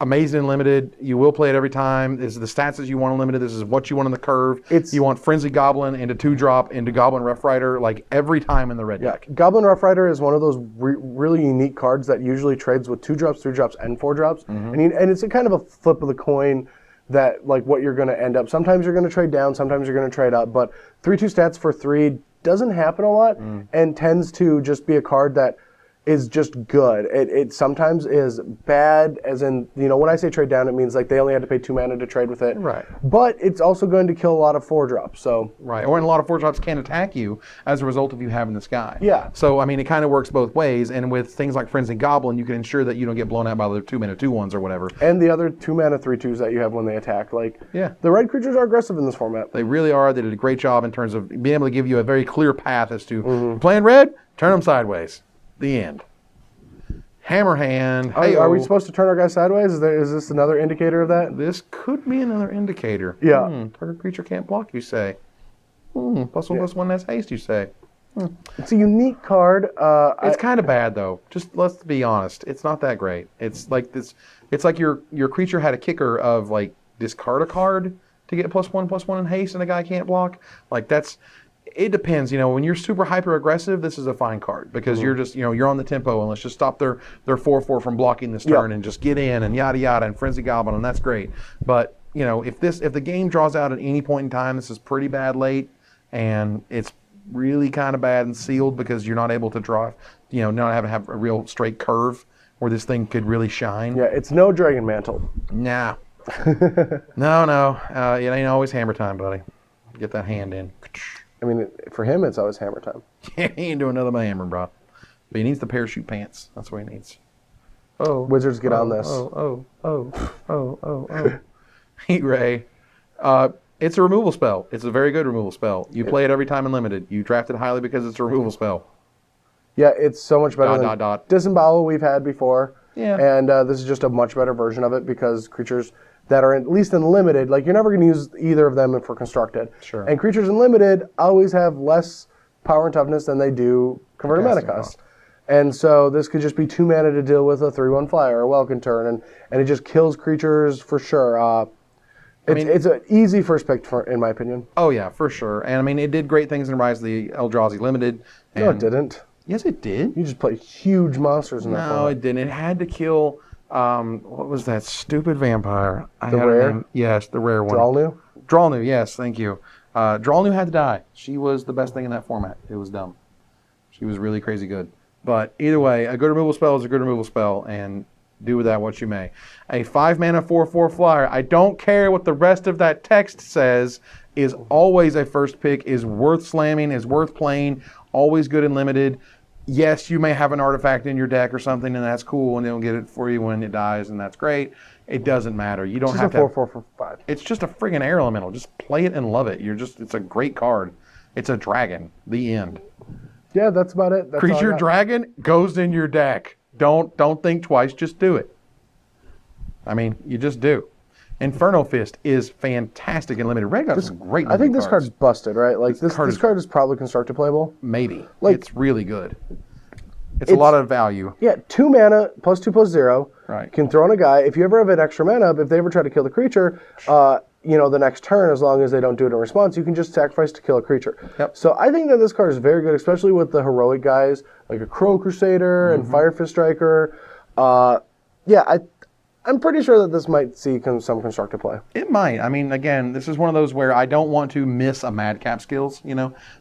amazing and limited. You will play it every time. This is the stats that you want unlimited. This is what you want in the curve. You want Frenzy Goblin into 2-drop into Goblin Rough Rider, like every time in the red deck. Goblin Rough Rider is one of those really unique cards that usually trades with 2-drops, 3-drops, and 4-drops. And it's a kind of a flip of the coin that, what you're going to end up. Sometimes you're going to trade down, sometimes you're going to trade up, but 3/2 stats for 3 doesn't happen a lot and tends to just be a card that is just good. It sometimes is bad, as in, when I say trade down, it means they only had to pay 2 mana to trade with it. Right. But it's also going to kill a lot of 4-drops, so. Right, or in a lot of 4-drops can't attack you as a result of you having this guy. Yeah. So, I mean, it kind of works both ways, and with things like Frenzy Goblin, you can ensure that you don't get blown out by the 2-mana 2/1s or whatever. And the other 2 mana 3/2s that you have when they attack. Yeah. The red creatures are aggressive in this format. They really are. They did a great job in terms of being able to give you a very clear path as to playing red, turn them sideways. The end. Hammerhand. Are we supposed to turn our guy sideways? Is this another indicator of that? This could be another indicator. Yeah. Target creature can't block, you say. +1/+1 has haste, you say. It's a unique card. It's kind of bad though. Just let's be honest. It's not that great. It's like this. It's like your creature had a kicker of discard a card to get +1/+1 in haste, and the guy can't block. It depends. When you're super hyper aggressive, this is a fine card because you're just you're on the tempo, and let's just stop their 4/4 from blocking this turn and just get in and yada yada and Frenzy Goblin, and that's great. But if the game draws out at any point in time, this is pretty bad late, and it's really kind of bad and sealed because you're not able to draw, not having to have a real straight curve where this thing could really shine. Yeah, it's no Dragon Mantle. Nah. No. It ain't always hammer time, buddy. Get that hand in. I mean, for him, it's always hammer time. He ain't doing nothing but hammer, bro. But he needs the parachute pants. That's what he needs. Oh. Wizards, get on this. Oh. Heat Ray. It's a removal spell. It's a very good removal spell. You play it every time in limited. You draft it highly because it's a removal spell. Yeah, it's so much better than Disembowel we've had before. Yeah. And this is just a much better version of it because creatures that are at least in limited, like you're never going to use either of them for constructed. Sure. And creatures in limited always have less power and toughness than they do converted mana cost. And so this could just be 2 mana to deal with a 3/1 flyer or a Welkin turn, and it just kills creatures for sure. It's an easy first pick, in my opinion. Oh, yeah, for sure. And, I mean, it did great things in Rise of the Eldrazi Limited. No, it didn't. Yes, it did. You just play huge monsters in that No, format. it didn't. It had to kill, what was that stupid vampire? The rare? Yes, the rare one. Drolnu, yes, thank you. Drolnu had to die. She was the best thing in that format. It was dumb. She was really crazy good. But either way, a good removal spell is a good removal spell, and do with that what you may. A 5-mana 4/4 flyer, I don't care what the rest of that text says, is always a first pick, is worth slamming, is worth playing, always good and limited. Yes, you may have an artifact in your deck or something, and that's cool, and they'll get it for you when it dies, and that's great. It doesn't matter. You don't have to. It's 4/4 for 5. It's just a friggin' air elemental. Just play it and love it. It's a great card. It's a dragon. The end. Yeah, that's about it. That's Creature dragon goes in your deck. Don't think twice. Just do it. I mean, you just do. Inferno Fist is fantastic and limited. Red got some great. I think this cards. card's busted, right? Like this card is probably constructed playable. Maybe. Like, it's really good. It's a lot of value. Yeah, 2 mana, +2/+0. Right. Can throw in a guy. If you ever have an extra mana, if they ever try to kill the creature, the next turn, as long as they don't do it in response, you can just sacrifice to kill a creature. Yep. So I think that this card is very good, especially with the heroic guys like a Chrome Crusader and Fire Fist Striker. I'm pretty sure that this might see some constructive play. It might. I mean, again, this is one of those where I don't want to miss a Madcap Skills,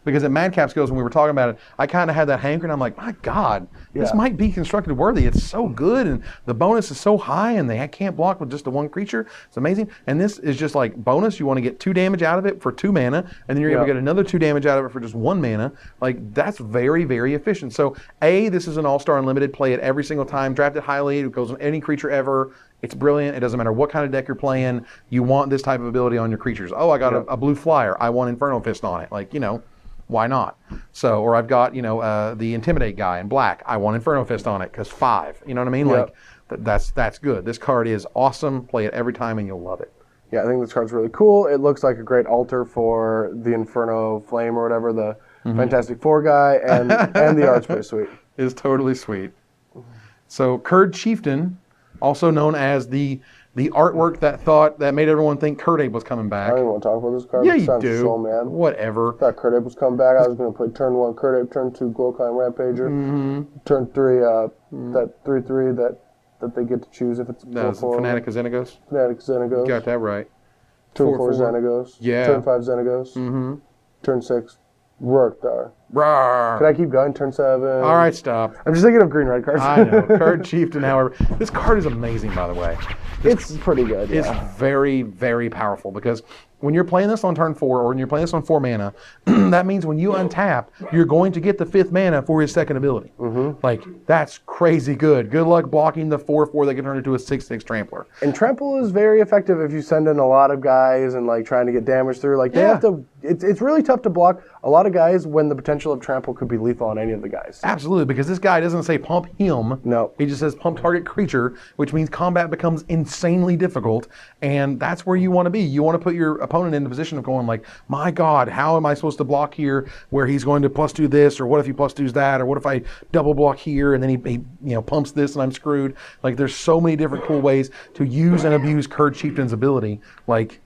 because at Madcap Skills, when we were talking about it, I kind of had that hankering. I'm like, my God, this might be constructed worthy. It's so good, and the bonus is so high, and they can't block with just the one creature. It's amazing. And this is just like bonus. You want to get 2 damage out of it for 2 mana, and then you're able to get another 2 damage out of it for just 1 mana. Like, that's very, very efficient. So, this is an all-star unlimited. Play it every single time. Draft it highly. It goes on any creature ever. It's brilliant. It doesn't matter what kind of deck you're playing. You want this type of ability on your creatures. Oh, I got a blue flyer. I want Inferno Fist on it. Like, why not? So, or I've got, the Intimidate guy in black. I want Inferno Fist on it because 5. You know what I mean? Yep. Like, that's good. This card is awesome. Play it every time and you'll love it. Yeah, I think this card's really cool. It looks like a great altar for the Inferno Flame or whatever, the Fantastic Four guy, and the art's pretty sweet. It's totally sweet. So, Kurd Chieftain, also known as the artwork that made everyone think Kurdabe was coming back. I don't even want to talk about this card. Yeah, It you sounds do. so mad. Whatever. I thought Kurdabe was coming back. I was going to play turn 1 Kurdabe, turn 2 Golkine Rampager, turn 3 that 3/3 that they get to choose if it's Fanatic of Xenagos. Fanatic Xenagos. You got that right. Turn 4 4/4. Xenagos. Yeah. Turn 5 Xenagos. Turn 6 Rorkthar. Rawr. Can I keep going? Turn 7. All right, stop. I'm just thinking of green-red cards. I know. Kurd Chieftain, however. This card is amazing, by the way. It's pretty good, It's very, very powerful because when you're playing this on turn 4 or when you're playing this on 4 mana, that means when you untap, you're going to get the 5th mana for his second ability. Like, that's crazy good. Good luck blocking the 4/4 that can turn into a 6/6 Trampler. And Trample is very effective if you send in a lot of guys and like trying to get damage through. Like they have to. It's really tough to block a lot of guys when the potential of Trample could be lethal on any of the guys. Absolutely, because this guy doesn't say pump him. No. He just says pump target creature, which means combat becomes insanely difficult, and that's where you want to be. You want to put your opponent in the position of going like, my God, how am I supposed to block here where he's going to +2 this, or what if he +2s that, or what if I double block here and then he pumps this and I'm screwed. Like there's so many different cool ways to use and abuse Kurd Chieftain's ability. Like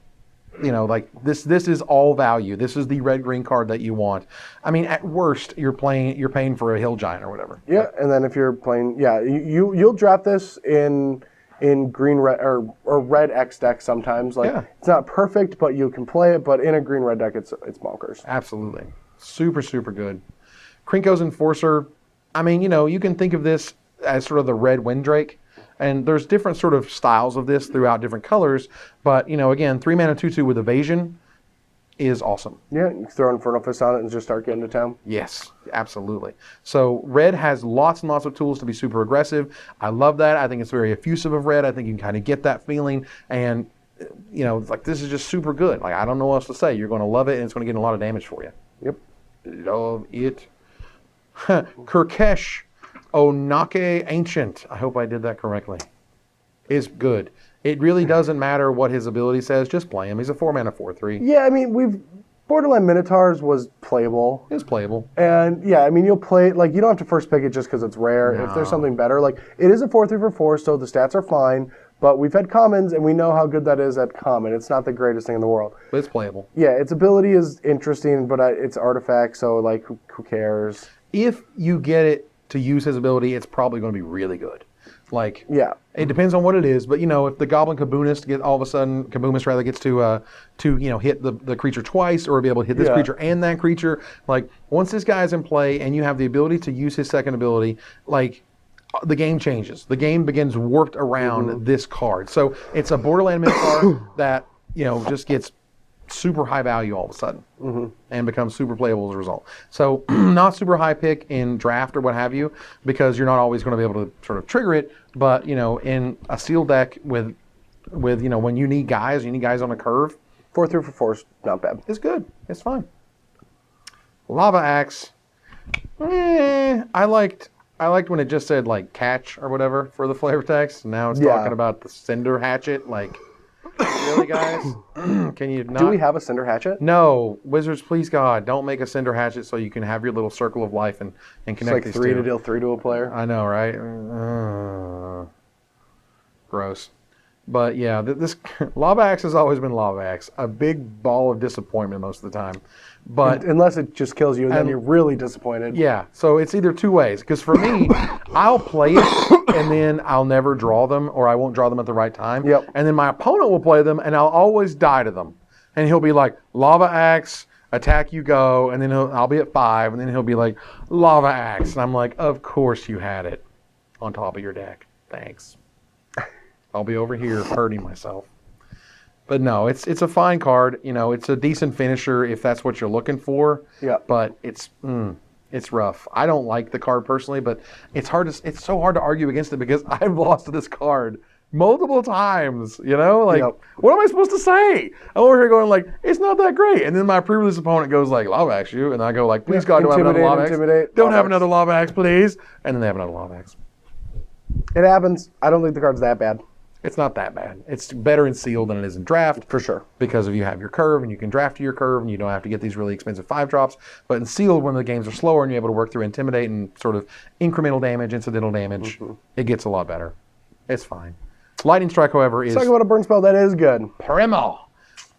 this is all value. This is the red-green card that you want. I mean, at worst, you're paying for a hill giant or whatever. Yeah, and then if you're playing, you'll draft this in green red or red X deck sometimes. Like it's not perfect, but you can play it. But in a green red deck, it's bonkers. Absolutely, super good. Krinko's Enforcer. I mean, you can think of this as sort of the red Windrake. And there's different sort of styles of this throughout different colors. But, again, 3-mana 2/2 with evasion is awesome. Yeah, you throw Infernal Fist on it and just start getting to town. Yes, absolutely. So red has lots and lots of tools to be super aggressive. I love that. I think it's very effusive of red. I think you can kind of get that feeling. And, like this is just super good. Like, I don't know what else to say. You're going to love it, and it's going to get a lot of damage for you. Yep. Love it. Kirkesh Onake Ancient, I hope I did that correctly, is good. It really doesn't matter what his ability says, just play him. He's a 4-mana 4/3. Yeah, I mean, Borderland Minotaurs was playable. It's playable. And yeah, I mean, you'll play, like, you don't have to first pick it just because it's rare. No. If there's something better, like, it is a 4/3 for 4, so the stats are fine. But we've had commons, and we know how good that is at common. It's not the greatest thing in the world. But it's playable. Yeah, its ability is interesting, but it's artifact, so, like, who cares? If you get it to use his ability, it's probably going to be really good. Like, Yeah. it depends on what it is, but if the Goblin Kaboomus gets to hit the creature twice, or be able to hit this Yeah. creature and that creature, like once this guy's in play and you have the ability to use his second ability, like the game changes. The game begins warped around this card. So it's a Borderland Minotaur that just gets super high value all of a sudden and becomes super playable as a result. So not super high pick in draft or what have you, because you're not always going to be able to sort of trigger it. But in a sealed deck with when you need guys on a curve, 4/3 for 4 is not bad. it's good. It's fine. Lava Axe. I liked when it just said like catch or whatever for the flavor text. Now it's Yeah. talking about the Cinder Hatchet. Like, really, guys? Can you not? Do we have a Cinder Hatchet? No, Wizards, please God, don't make a Cinder Hatchet so you can have your little circle of life and It's connect like these 3 two. to deal 3 to a player. I know, right? Gross. But yeah, this Lava Axe has always been Lava Axe. A big ball of disappointment most of the time. But Unless it just kills you, and then And- you're really disappointed. yeah, so it's either two ways. Because for me, I'll play it and then I'll never draw them, or I won't draw them at the right time. Yep. And then my opponent will play them and I'll always die to them. And he'll be like, Lava Axe, attack you go, and then I'll be at 5, and then he'll be like, Lava Axe. And I'm like, of course you had it on top of your deck. Thanks. I'll be over here hurting myself. But no, it's a fine card. It's a decent finisher if that's what you're looking for. Yeah. But it's rough. I don't like the card personally, but it's so hard to argue against it because I've lost to this card multiple times. Like, Yep. what am I supposed to say? I'm over here going like, it's not that great, and then my previous opponent goes like, Lava Axe you, and I go like, please God, don't have another Lava Axe. Intimidate, Don't Lava have Axe. another Lava Axe, please. And then they have another Lava Axe. It happens. I don't think the card's that bad. It's not that bad. It's better in sealed than it is in draft. For sure. Because if you have your curve and you can draft to your curve and you don't have to get these really expensive 5-drops. But in sealed, when the games are slower and you're able to work through intimidate and sort of incremental damage, incidental damage, it gets a lot better. It's fine. Lightning Strike, however, is Let's talk about a burn spell that is good. Primo.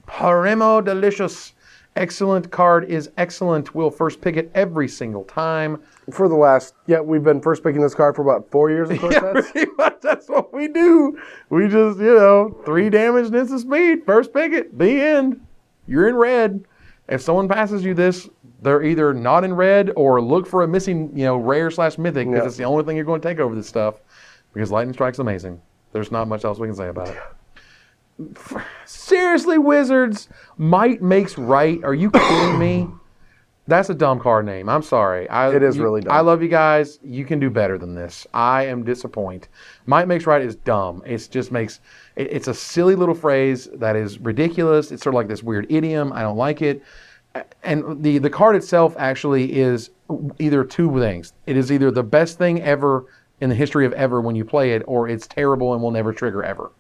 Primo Delicious. Excellent card is excellent. We'll first pick it every single time. For the last, we've been first picking this card for about 4 years, of course. Yeah, pretty much that's what we do. We just, 3 damage and instant speed. First pick it. The end. You're in red. If someone passes you this, they're either not in red or look for a missing, rare/mythic, because Yeah. it's the only thing you're going to take over this stuff. Because Lightning Strike's amazing. There's not much else we can say about it. Seriously, Wizards, might makes right. Are you kidding me? That's a dumb card name. I'm sorry. It is really dumb. I love you guys. You can do better than this. I am disappointed. Might makes right is dumb. It just makes it's a silly little phrase that is ridiculous. It's sort of like this weird idiom. I don't like it. And the card itself actually is either two things. It is either the best thing ever in the history of ever when you play it, or it's terrible and will never trigger ever.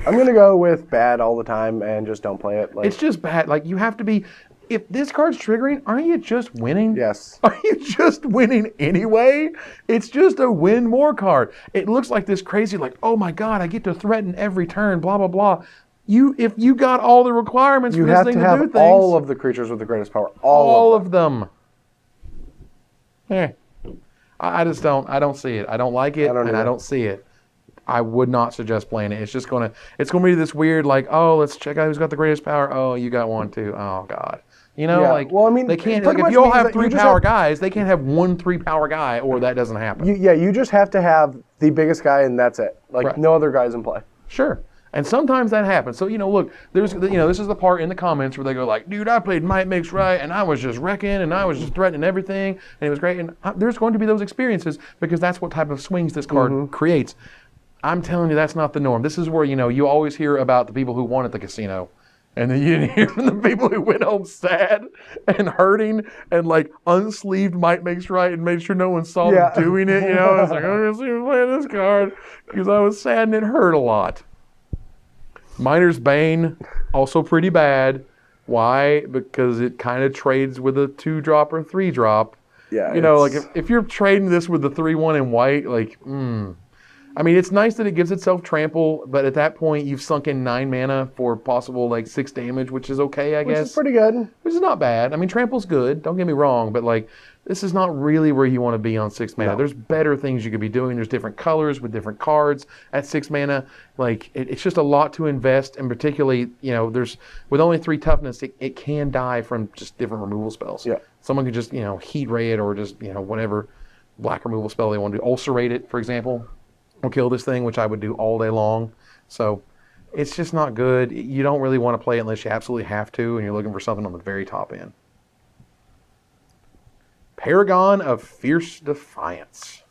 I'm going to go with bad all the time and just don't play it. Like, It's just bad. Like, you have to be... If this card's triggering, aren't you just winning? yes. Are you just winning anyway? It's just a win more card. It looks like this crazy, like, oh my God, I get to threaten every turn, blah, blah, blah. If you got all the requirements You for this have thing to to do have things, all of the creatures with the greatest power. all of them. of them. I just don't. I don't see it. I don't like it, I don't and I either. don't see it. I would not suggest playing it. It's gonna be this weird, like, oh, let's check out who's got the greatest power. Oh, you got one too. Oh God, You know, Yeah. like Well, I mean, they can't. pretty Like, if much you all means have that you 3 just power have- guys, they can't have 1 3-power guy, or that doesn't happen. you just have to have the biggest guy, and that's it. Like Right. no other guys in play. Sure. And sometimes that happens. So, look, this is the part in the comments where they go like, dude, I played Might Makes Right, and I was just wrecking, and I was just threatening everything, and it was great. And there's going to be those experiences because that's what type of swings this card creates. I'm telling you, that's not the norm. This is where, you always hear about the people who won at the casino. And then you hear from the people who went home sad and hurting and like unsleeved Might Makes Right and made sure no one saw them doing it. I was like, I'm going to see who's playing this card because I was sad and it hurt a lot. Miner's Bane, also pretty bad. Why? Because it kind of trades with a 2-drop or 3-drop. Yeah. Like if you're trading this with the 3/1 in white, like, I mean, it's nice that it gives itself trample, but at that point, you've sunk in 9 mana for possible, 6 damage, which is okay, I guess. Which is pretty good. Which is not bad. I mean, trample's good, don't get me wrong, but, this is not really where you want to be on 6 mana. No. There's better things you could be doing. There's different colors with different cards at 6 mana. It's just a lot to invest, and particularly, there's with only 3 toughness, it can die from just different removal spells. Yeah. Someone could just, heat ray it or just, whatever black removal spell they want to do. Ulcerate it, for example. Or kill this thing, which I would do all day long. So it's just not good. You don't really want to play it unless you absolutely have to, and you're looking for something on the very top end. Paragon of Fierce Defiance.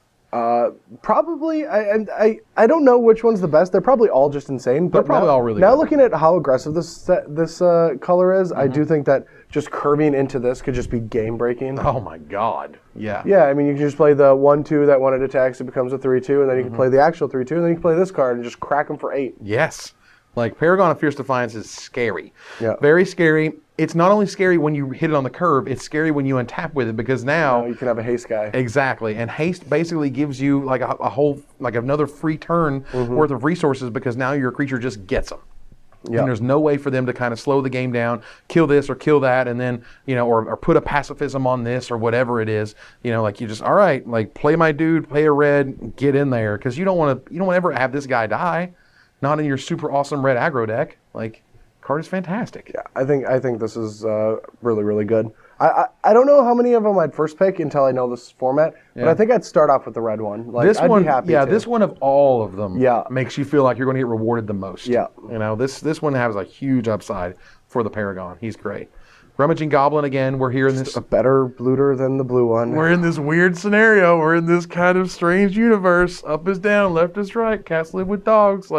Probably, I don't know which one's the best. They're probably all just insane. But They're probably all really now good. looking at how aggressive this color is, I do think that just curving into this could just be game breaking. Oh my God. Yeah. Yeah, I mean, you can just play the 1/2 that when it attacks, it becomes a 3/2, and then you can play the actual 3/2, and then you can play this card and just crack them for 8. Yes. Paragon of Fierce Defiance is scary. Yeah. Very scary. It's not only scary when you hit it on the curve, it's scary when you untap with it because now... You can have a haste guy. Exactly. And haste basically gives you a whole, another free turn worth of resources because now your creature just gets them. Yeah. And there's no way for them to kind of slow the game down, kill this or kill that, and then, or put a pacifism on this or whatever it is. You just, all right, play my dude, play a red, get in there. Because you don't want to ever have this guy die. Not in your super awesome red aggro deck. Card is fantastic. Yeah, I think this is really, really good. I don't know how many of them I'd first pick until I know this format, but I think I'd start off with the red one. This one, be happy to. this one of all of them Yeah. makes you feel like you're going to get rewarded the most. Yeah. This one has a huge upside for the Paragon. He's great. Rummaging Goblin again. We're here in this. A better looter than the blue one. We're in this weird scenario. We're in this kind of strange universe. Up is down, left is right. Cats live with dogs.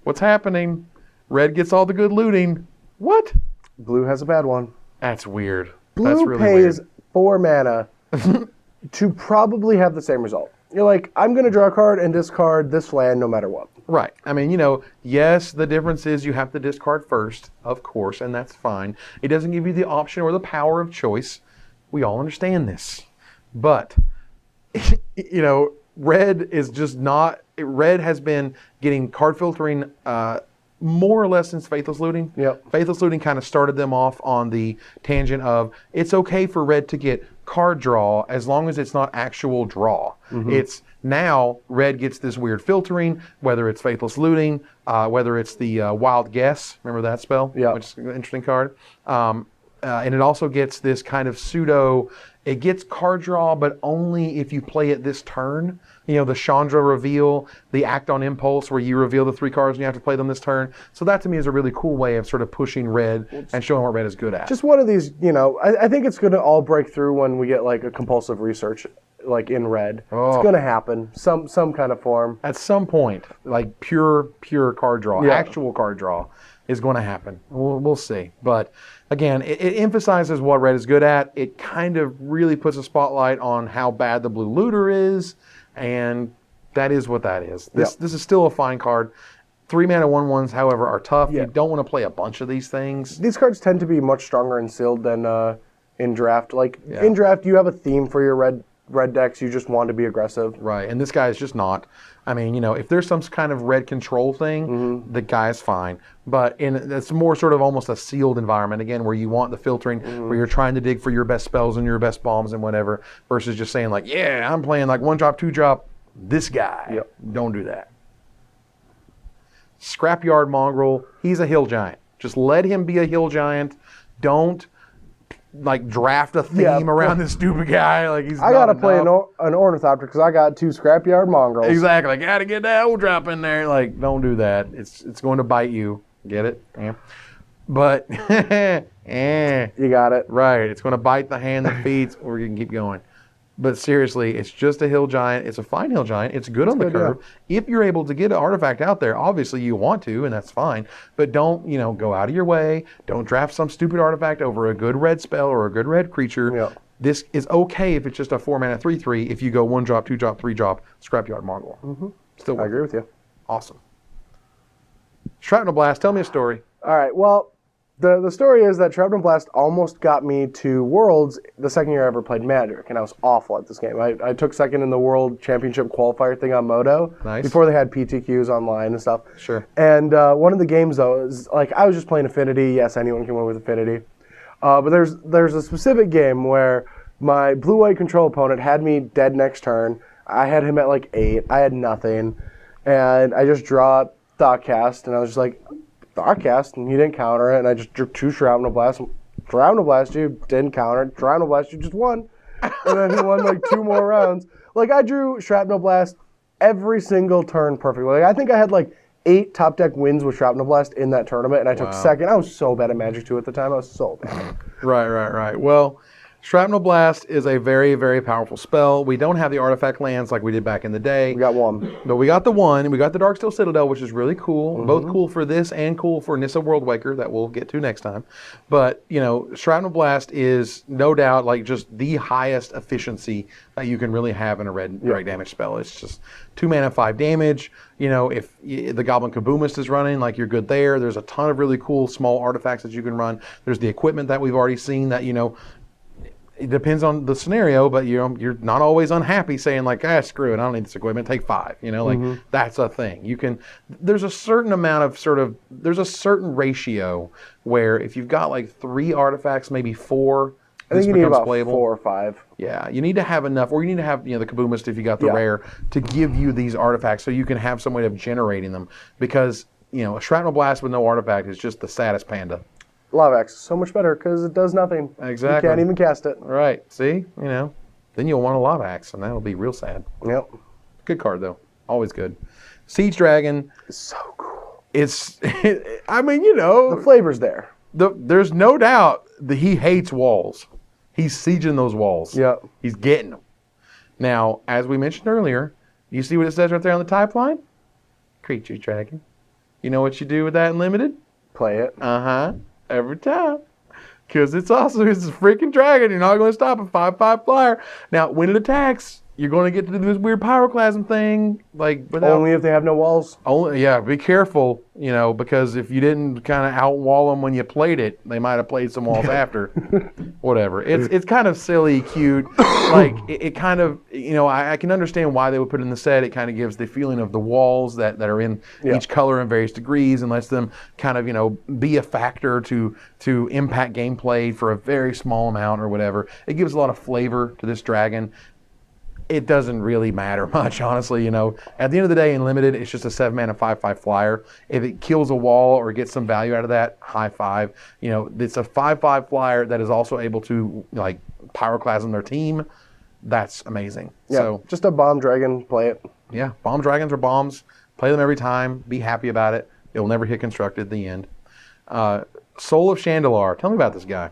What's happening? Red gets all the good looting. What? Blue has a bad one. That's weird. Blue That's really pays weird. 4 mana to probably have the same result. You're like, I'm going to draw a card and discard this land no matter what. Right. I mean, yes, the difference is you have to discard first, of course, and that's fine. It doesn't give you the option or the power of choice. We all understand this. But, red is just not... Red has been getting card filtering more or less since Faithless Looting. Yep. Faithless Looting kind of started them off on the tangent of it's okay for red to get card draw as long as it's not actual draw. It's now red gets this weird filtering, whether it's Faithless Looting, whether it's the Wild Guess. Remember that spell? Yeah. Which is an interesting card. And it also gets this kind of pseudo, it gets card draw, but only if you play it this turn. The Chandra reveal, the Act on Impulse, where you reveal the 3 cards and you have to play them this turn. So that to me is a really cool way of sort of pushing red and showing what red is good at. Just one of these, I think it's going to all break through when we get a compulsive research in red. Oh. It's going to happen, some kind of form. At some point, pure card draw, Yeah. actual card draw is going to happen. We'll see. But again, it emphasizes what red is good at. It kind of really puts a spotlight on how bad the blue looter is. And that is what that is. This is still a fine card. 3 mana 1/1s, however, are tough. Yeah. You don't want to play a bunch of these things. These cards tend to be much stronger in sealed than in draft. In draft, you have a theme for your red decks. You just want to be aggressive. Right, and this guy is just not. I mean, if there's some kind of red control thing, the guy is fine. But it's more sort of almost a sealed environment, again, where you want the filtering, where you're trying to dig for your best spells and your best bombs and whatever, versus just saying I'm playing 1-drop, 2-drop, this guy. Yep. Don't do that. Scrapyard Mongrel, he's a hill giant. Just let him be a hill giant. Don't like draft a theme Yeah, around this stupid guy. Like he's. I not gotta play enough. an Ornithopter because I got 2 scrapyard mongrels. Exactly. Gotta get that old drop in there. Like, don't do that. It's going to bite you. Get it? Yeah. But You got it. right, it's going to bite the hand that feeds, or you can keep going. But seriously, it's just a hill giant. It's a fine hill giant. It's good on the good, curve. If you're able to get an artifact out there, obviously you want to, and that's fine. But don't, go out of your way. Don't draft some stupid artifact over a good red spell or a good red creature. Yeah. This is okay if it's just a 4-mana 3/3. If you go 1 drop, 2 drop, 3 drop, Scrapyard Mongrel. Mm-hmm. Still I agree with you. awesome. Shrapnel Blast, tell me a story. All right. Well, the story is that Shrapnel Blast almost got me to Worlds the second year I ever played Magic, and I was awful at this game. I took second in the World Championship qualifier thing on Moto Nice. before they had PTQs online and stuff. Sure. And one of the games though is like I was just playing Affinity. Yes, anyone can win with Affinity. But there's a specific game where my blue-white control opponent had me dead next turn. I had him at like 8. I had nothing, and I just draw Thoughtcast, and I was just like, Thoughtcast, and he didn't counter it, and I just drew 2 Shrapnel Blasts. Shrapnel Blast you, didn't counter it. Shrapnel Blast you, just won. And then he won like 2 more rounds. Like I drew Shrapnel Blast every single turn perfectly. Like I think I had like 8 top deck wins with Shrapnel Blast in that tournament, and I took second. I was so bad at Magic 2 at the time. I was so bad. Right. Well, Shrapnel Blast is a very, very powerful spell. We don't have the artifact lands like we did back in the day. We got 1. But we got the 1. We got the Darksteel Citadel, which is really cool. Mm-hmm. Both cool for this and cool for Nissa Worldwaker that we'll get to next time. But, Shrapnel Blast is no doubt like just the highest efficiency that you can really have in a red direct damage spell. It's just 2 mana, 5 damage. If the Goblin Kaboomist is running, like you're good there. There's a ton of really cool small artifacts that you can run. There's the equipment that we've already seen that, it depends on the scenario, but you're not always unhappy saying like, screw it, I don't need this equipment, take 5. That's a thing. There's a certain amount of there's a certain ratio where if you've got like 3 artifacts, maybe 4, I think this you need becomes about playable. 4 or 5. Yeah, you need to have enough, or you need to have the Kaboomist if you got the rare to give you these artifacts, so you can have some way of generating them. Because a Shrapnel Blast with no artifact is just the saddest panda. Lava Axe is so much better because it does nothing. Exactly. You can't even cast it. Right. See, then you'll want a Lava Axe, and that'll be real sad. Yep. Good card though, always good. Siege Dragon. It's so cool. It's, I mean, The flavor's there. there's no doubt that he hates walls. He's sieging those walls. Yep. He's getting them. Now, as we mentioned earlier, you see what it says right there on the type line? Creature Dragon. You know what you do with that in Limited? Play it. Every time. Because it's a freaking dragon. You're not going to stop a 5/5 flyer. Now, when it attacks, you're going to get to do this weird pyroclasm thing. Like, without. Only if they have no walls. Be careful, because if you didn't kind of outwall them when you played it, they might have played some walls after. Whatever. It's kind of silly, cute. Like, it kind of, I can understand why they would put it in the set. It kind of gives the feeling of the walls that are in each color in various degrees and lets them kind of, be a factor to impact gameplay for a very small amount or whatever. It gives a lot of flavor to this dragon. It doesn't really matter much, honestly. At the end of the day, in Limited, it's just a 7-mana 5/5 flyer. If it kills a wall or gets some value out of that, high five. It's a 5/5 flyer that is also able to pyroclasm their team. That's amazing. Yeah. So just a bomb dragon. Play it. yeah, bomb dragons are bombs. Play them every time. Be happy about it. It will never hit constructed at the end. Soul of Chandalar. Tell me about this guy.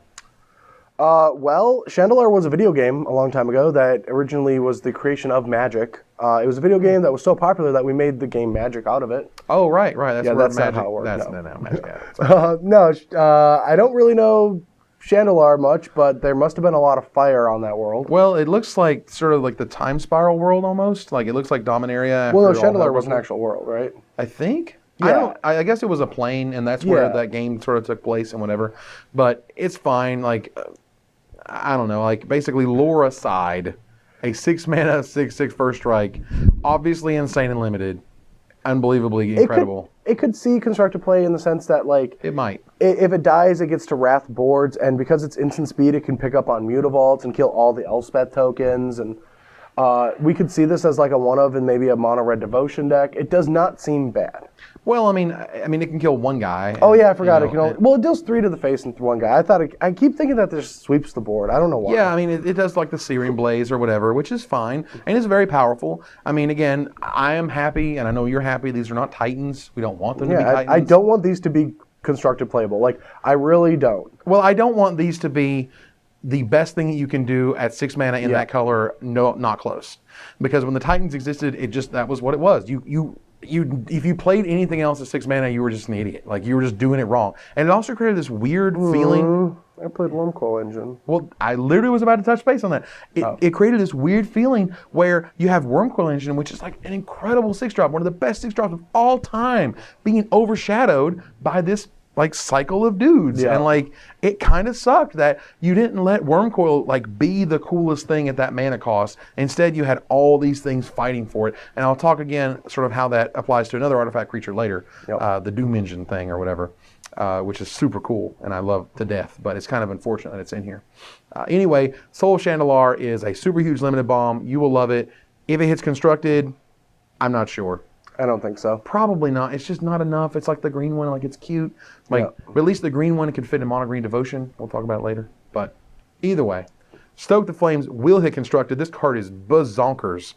Well, Chandalar was a video game a long time ago that originally was the creation of Magic. It was a video game that was so popular that we made the game Magic out of it. Oh, right. That's where that's Magic. not how it works. That's No. no Magic. Got it. No, I don't really know Chandalar much, but there must have been a lot of fire on that world. Well, it looks like sort of like the Time Spiral world almost. Like it looks like Dominaria. Well, no, after all Chandalar that was an bubble. actual world, right? I think. Yeah. I guess it was a plane, and that's where Yeah. that game sort of took place and whatever. But it's fine. Like, I don't know. Like, basically, lore aside, a 6-mana 6/6 first strike, obviously insane and limited, unbelievably incredible. It could see constructed play in the sense that, like, It might. if it dies, it gets to Wrath boards, and because it's instant speed, it can pick up on Mutavaults and kill all the Elspeth tokens. And We could see this as like a one of in maybe a mono red devotion deck. It does not seem bad. Well, I mean, it can kill one guy. Oh yeah, I forgot. You It can know, only, well, it deals 3 to the face and one guy. I keep thinking that this sweeps the board. I don't know why. Yeah, I mean, it does like the Searing Blaze or whatever, which is fine, and it's very powerful. I mean, again, I am happy, and I know you're happy. These are not Titans. We don't want them to be Yeah, Titans. I don't want these to be constructed playable. Like, I really don't. Well, I don't want these to be the best thing that you can do at 6 mana in Yeah. that color. No, not close. Because when the Titans existed, that was what it was. If you played anything else at 6 mana, you were just an idiot. Like, you were just doing it wrong. And it also created this weird feeling. I played Wormcoil Engine. Well, I literally was about to touch base on that. It created this weird feeling where you have Wormcoil Engine, which is like an incredible 6-drop, one of the best 6-drops of all time, being overshadowed by this like cycle of dudes. Yeah. And like it kind of sucked that you didn't let Wormcoil like be the coolest thing at that mana cost. Instead, you had all these things fighting for it. And I'll talk again sort of how that applies to another artifact creature later, the Doom Engine thing or whatever. Which is super cool and I love to death, but it's kind of unfortunate that it's in here. Anyway, Soul of Chandalar is a super huge limited bomb. You will love it. If it hits constructed, I'm not sure. I don't think so. Probably not. It's just not enough. It's like the green one, like it's cute. But at least the green one could fit in Mono Green Devotion. We'll talk about it later. But either way, Stoke the Flames will hit constructed. This card is bazonkers.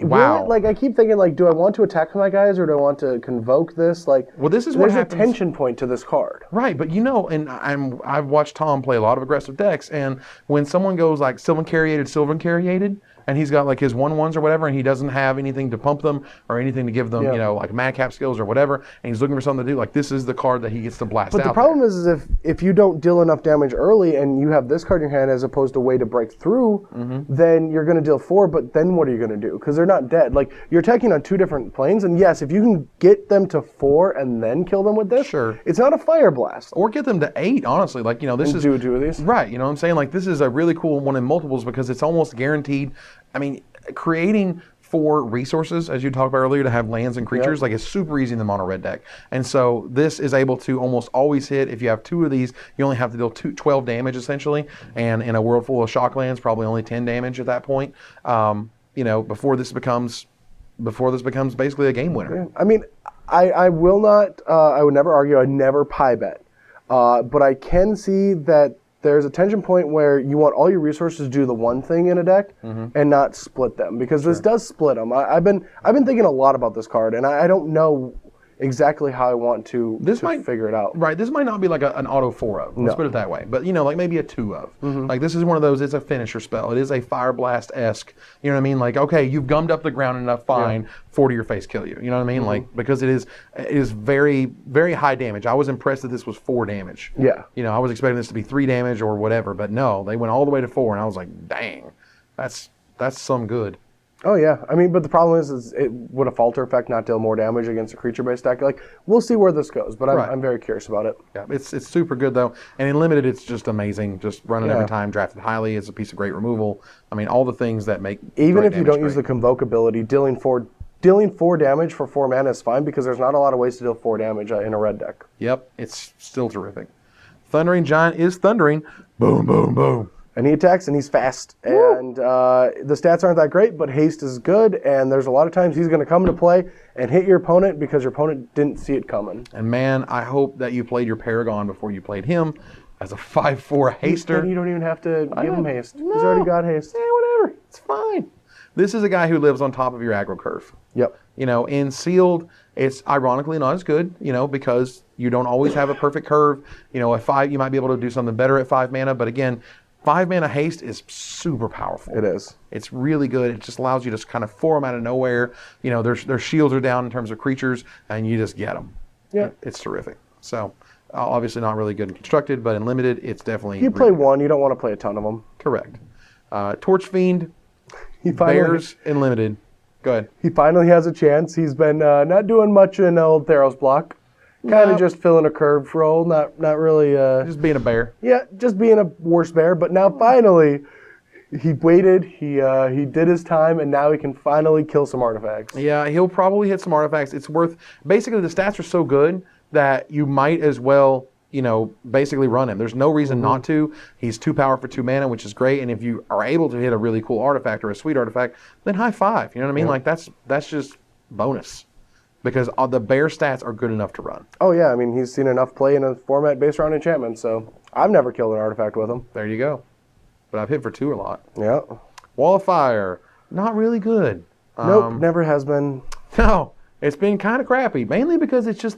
Wow. Really, like I keep thinking, like, do I want to attack my guys or do I want to convoke this? Like, Well, this is what there's a happens. tension point to this card. Right, but and I've watched Tom play a lot of aggressive decks, and when someone goes like Sylvan Carriated, and he's got like his 1/1s or whatever, and he doesn't have anything to pump them or anything to give them, like madcap skills or whatever, and he's looking for something to do, like this is the card that he gets to blast But out. the problem is if you don't deal enough damage early and you have this card in your hand as opposed to a way to break through, then you're going to deal 4, but then what are you going to do? Because they're not dead. Like, you're attacking on 2 different planes, and yes, if you can get them to 4 and then kill them with this, Sure. it's not a fire blast. Or get them to 8, honestly. Like, this is... Do 2 of these? Right, you know what I'm saying? Like, this is a really cool one in multiples because it's almost guaranteed. I mean, creating 4 resources, as you talked about earlier, to have lands and creatures, like it's super easy in the mono red deck. And so this is able to almost always hit. If you have 2 of these, you only have to deal 12 damage essentially. And in a world full of shock lands, probably only 10 damage at that point. Before this becomes basically a game winner. I mean, I will not, I would never argue, I'd never pie bet. But I can see that there's a tension point where you want all your resources to do the one thing in a deck and not split them, because this does split them. I've been thinking a lot about this card, and I don't know exactly how I want to figure it out. Right, this might not be like an auto 4 of, let's put it that way, but like maybe a 2 of. Like this is one of those, it's a finisher spell. It is a Fire Blast-esque, you know what I mean? Like, okay, you've gummed up the ground enough, fine, 4 to your face kill you. You know what I mean? Like, because it is very, very high damage. I was impressed that this was 4 damage. Yeah. I was expecting this to be 3 damage or whatever, but no, they went all the way to 4, and I was like, dang, that's some good. Oh yeah, I mean, but the problem is it would a falter effect not deal more damage against a creature-based deck? Like, we'll see where this goes, but I'm very curious about it. Yeah, it's super good though, and in limited, it's just amazing. Just running every time, drafted highly, it's a piece of great removal. I mean, all the things that make even if you don't use the convoke ability, dealing 4 damage for 4 mana is fine because there's not a lot of ways to deal 4 damage in a red deck. Yep, it's still terrific. Thundering Giant is thundering. Boom, boom, boom. And he attacks, and he's fast. Woo! And the stats aren't that great, but haste is good, and there's a lot of times he's going to come into play and hit your opponent because your opponent didn't see it coming. And man, I hope that you played your Paragon before you played him as a 5/4 haster. And you don't even have to give him haste. No. He's already got haste. Yeah, whatever. It's fine. This is a guy who lives on top of your aggro curve. Yep. In sealed, it's ironically not as good, because you don't always have a perfect curve. At 5, you might be able to do something better at 5 mana, but again, 5 mana haste is super powerful. It is. It's really good. It just allows you to kind of form out of nowhere. Their shields are down in terms of creatures, and you just get them. Yeah. It's terrific. So, obviously not really good and constructed, but in limited, it's definitely... You play one, you don't want to play a ton of them. Correct. Torch Fiend, He Bears in limited. Go ahead. He finally has a chance. He's been not doing much in old Theros block. Kind of just filling a curve role, not really... Just being a bear. Yeah, just being a worse bear. But now finally, he waited, he did his time, and now he can finally kill some artifacts. Yeah, he'll probably hit some artifacts. It's worth... Basically, the stats are so good that you might as well basically run him. There's no reason not to. He's 2 power for 2 mana, which is great. And if you are able to hit a really cool artifact or a sweet artifact, then high five. You know what I mean? Like that's just bonus. Because the bear stats are good enough to run. Oh yeah, I mean he's seen enough play in a format based around enchantment, so I've never killed an artifact with him. There you go. But I've hit for 2 a lot. Yeah. Wall of Fire, not really good. Nope, never has been. No, it's been kind of crappy, mainly because it's just,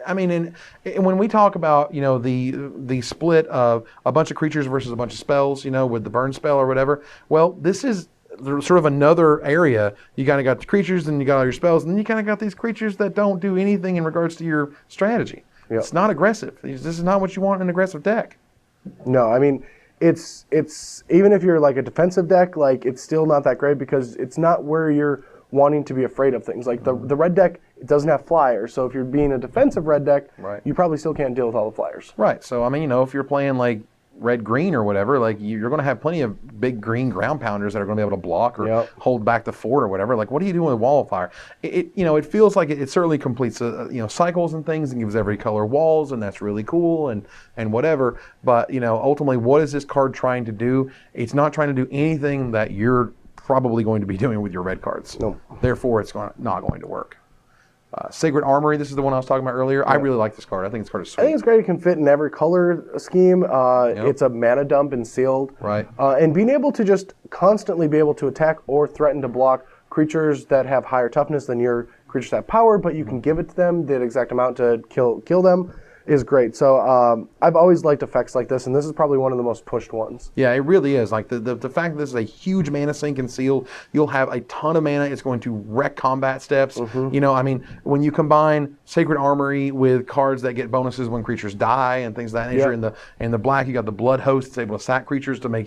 I mean, and when we talk about, the split of a bunch of creatures versus a bunch of spells, with the burn spell or whatever, well, this is sort of another area. You kind of got the creatures, and you got all your spells, and then you kind of got these creatures that don't do anything in regards to your strategy. Yep. It's not aggressive. This is not what you want in an aggressive deck. No, I mean, it's even if you're like a defensive deck, like it's still not that great because it's not where you're wanting to be afraid of things. Like the red deck, it doesn't have flyers, so if you're being a defensive red deck, Right. you probably still can't deal with all the flyers. Right. So, I mean, if you're playing like red-green or whatever, like you're going to have plenty of big green ground pounders that are going to be able to block or Yep. hold back the fort or whatever. Like, what are you doing with Wall of Fire? It feels like it certainly completes cycles and things and gives every color walls, and that's really cool and whatever. But ultimately, what is this card trying to do? It's not trying to do anything that you're probably going to be doing with your red cards. No. Therefore, it's not going to work. Sacred Armory, this is the one I was talking about earlier. I really like this card. I think this card is sweet. I think it's great. It can fit in every color scheme. It's a mana dump and sealed. Right. And being able to just constantly be able to attack or threaten to block creatures that have higher toughness than your creatures have power, but you can give it to them the exact amount to kill them is great. So I've always liked effects like this, and this is probably one of the most pushed ones. Yeah, it really is. Like the fact that this is a huge mana sink and sealed, you'll have a ton of mana. It's going to wreck combat steps. I mean, when you combine Sacred Armory with cards that get bonuses when creatures die and things of that nature, in the black, you got the Blood Host that's able to sack creatures to make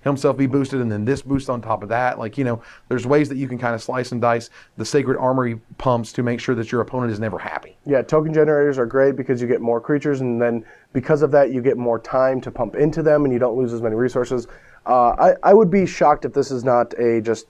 himself be boosted, and then this boost on top of that. Like, there's ways that you can kind of slice and dice the Sacred Armory pumps to make sure that your opponent is never happy. Yeah, token generators are great because you get more creatures, and then because of that, you get more time to pump into them, and you don't lose as many resources. I would be shocked if this is not a just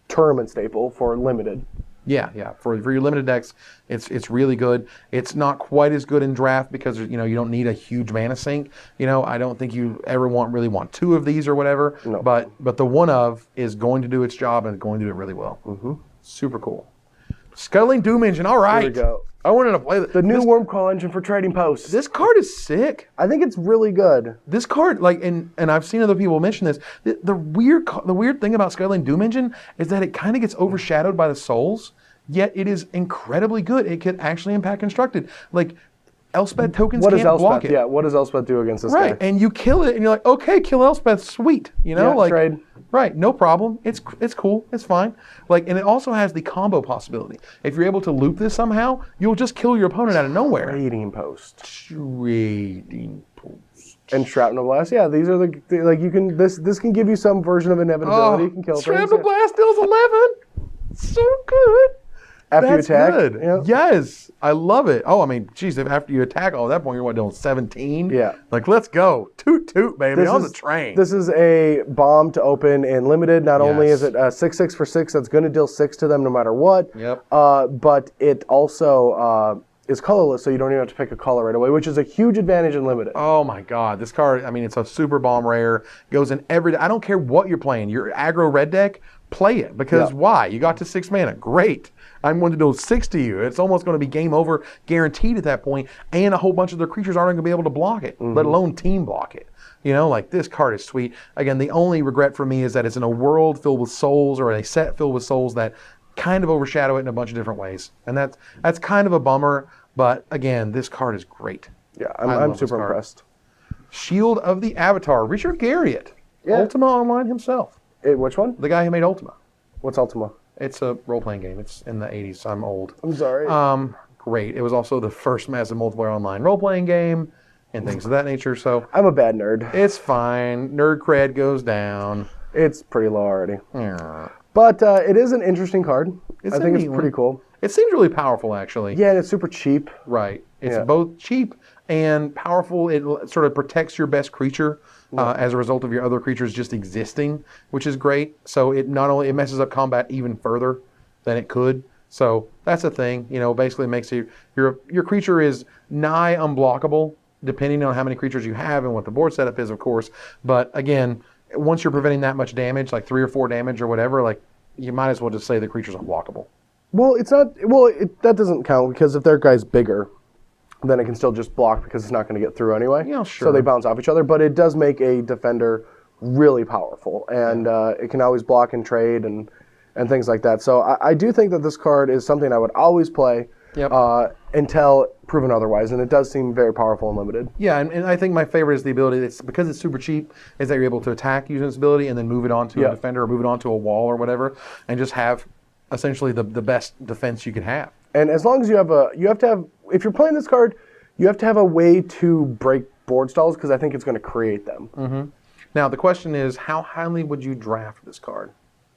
tournament staple for limited. Yeah. For your limited decks, it's really good. It's not quite as good in draft because you don't need a huge mana sink. I don't think you ever really want 2 of these or whatever. No. But the one of is going to do its job and going to do it really well. Super cool. Scuttling Doom Engine. All right. Here we go. I wanted to play The new Wormcrawl engine for trading posts. This card is sick. I think it's really good. This card, and I've seen other people mention this. The weird thing about Scuttling Doom Engine is that it kind of gets overshadowed by the souls. Yet it is incredibly good. It could actually impact constructed. Like Elspeth tokens What does can't block Elspeth? it. Yeah, what does Elspeth do against this Right, guy? and you kill it, and you're like, okay, kill Elspeth, sweet. Yeah, trade. Right, no problem. It's cool. It's fine. And it also has the combo possibility. If you're able to loop this somehow, you'll just kill your opponent out of nowhere. Trading post. Trading post. And Shrapnel Blast. Yeah, these are you can this can give you some version of inevitability. You can kill things. Shrapnel Blast deals 11. So good. After That's you attack. good. Yeah. Yes, I love it. Oh, I mean, geez, if after you attack, at that point you're doing 17. Yeah. Like, let's go, toot, baby, on the train. This is a bomb to open in limited. Not only is Yes. it 6/6 for 6, that's going to deal 6 to them no matter what. Yep. But it also is colorless, so you don't even have to pick a color right away, which is a huge advantage in limited. Oh my God, this card. I mean, it's a super bomb rare. Goes in every. I don't care what you're playing. Your aggro red deck, play it because why? You got to 6 mana. Great. I'm going to do 6 to you. It's almost going to be game over, guaranteed at that point, and a whole bunch of their creatures aren't going to be able to block it, let alone team block it. This card is sweet. Again, the only regret for me is that it's in a world filled with souls or a set filled with souls that kind of overshadow it in a bunch of different ways, and that's kind of a bummer. But again, this card is great. Yeah, I I'm love this super card. impressed. Shield of the Avatar, Richard Garriott, Yeah. Ultima Online himself, Which one? the guy who made Ultima. What's Ultima? It's a role-playing game. It's in the 80s. I'm old. I'm sorry. Great. It was also the first massive multiplayer online role-playing game and things of that nature. So I'm a bad nerd. it's fine. Nerd cred goes down. It's pretty low already. Yeah. But it is an interesting card. It's I a think it's neat pretty one. cool. It seems really powerful, actually. Yeah, and it's super cheap. Right. It's Yeah. both cheap and powerful. It sort of protects your best creature as a result of your other creatures just existing, which is great. So it not only it messes up combat even further than it could. So that's a thing. Basically makes your creature is nigh unblockable depending on how many creatures you have and what the board setup is, of course. But again, once you're preventing that much damage, like 3 or 4 damage or whatever, like you might as well just say the creature's unblockable. Well, it's not. Well, that doesn't count because if their guy's bigger, then it can still just block because it's not going to get through anyway. Yeah, sure. So they bounce off each other, but it does make a defender really powerful, and it can always block and trade and things like that. So I do think that this card is something I would always play until proven otherwise, and it does seem very powerful and limited. Yeah, and I think my favorite is the ability, because it's super cheap, is that you're able to attack using this ability and then move it onto a defender or move it onto a wall or whatever, and just have essentially the best defense you can have. And as long as you have to have, if you're playing this card, you have to have a way to break board stalls because I think it's going to create them. Mm-hmm. Now, the question is, how highly would you draft this card?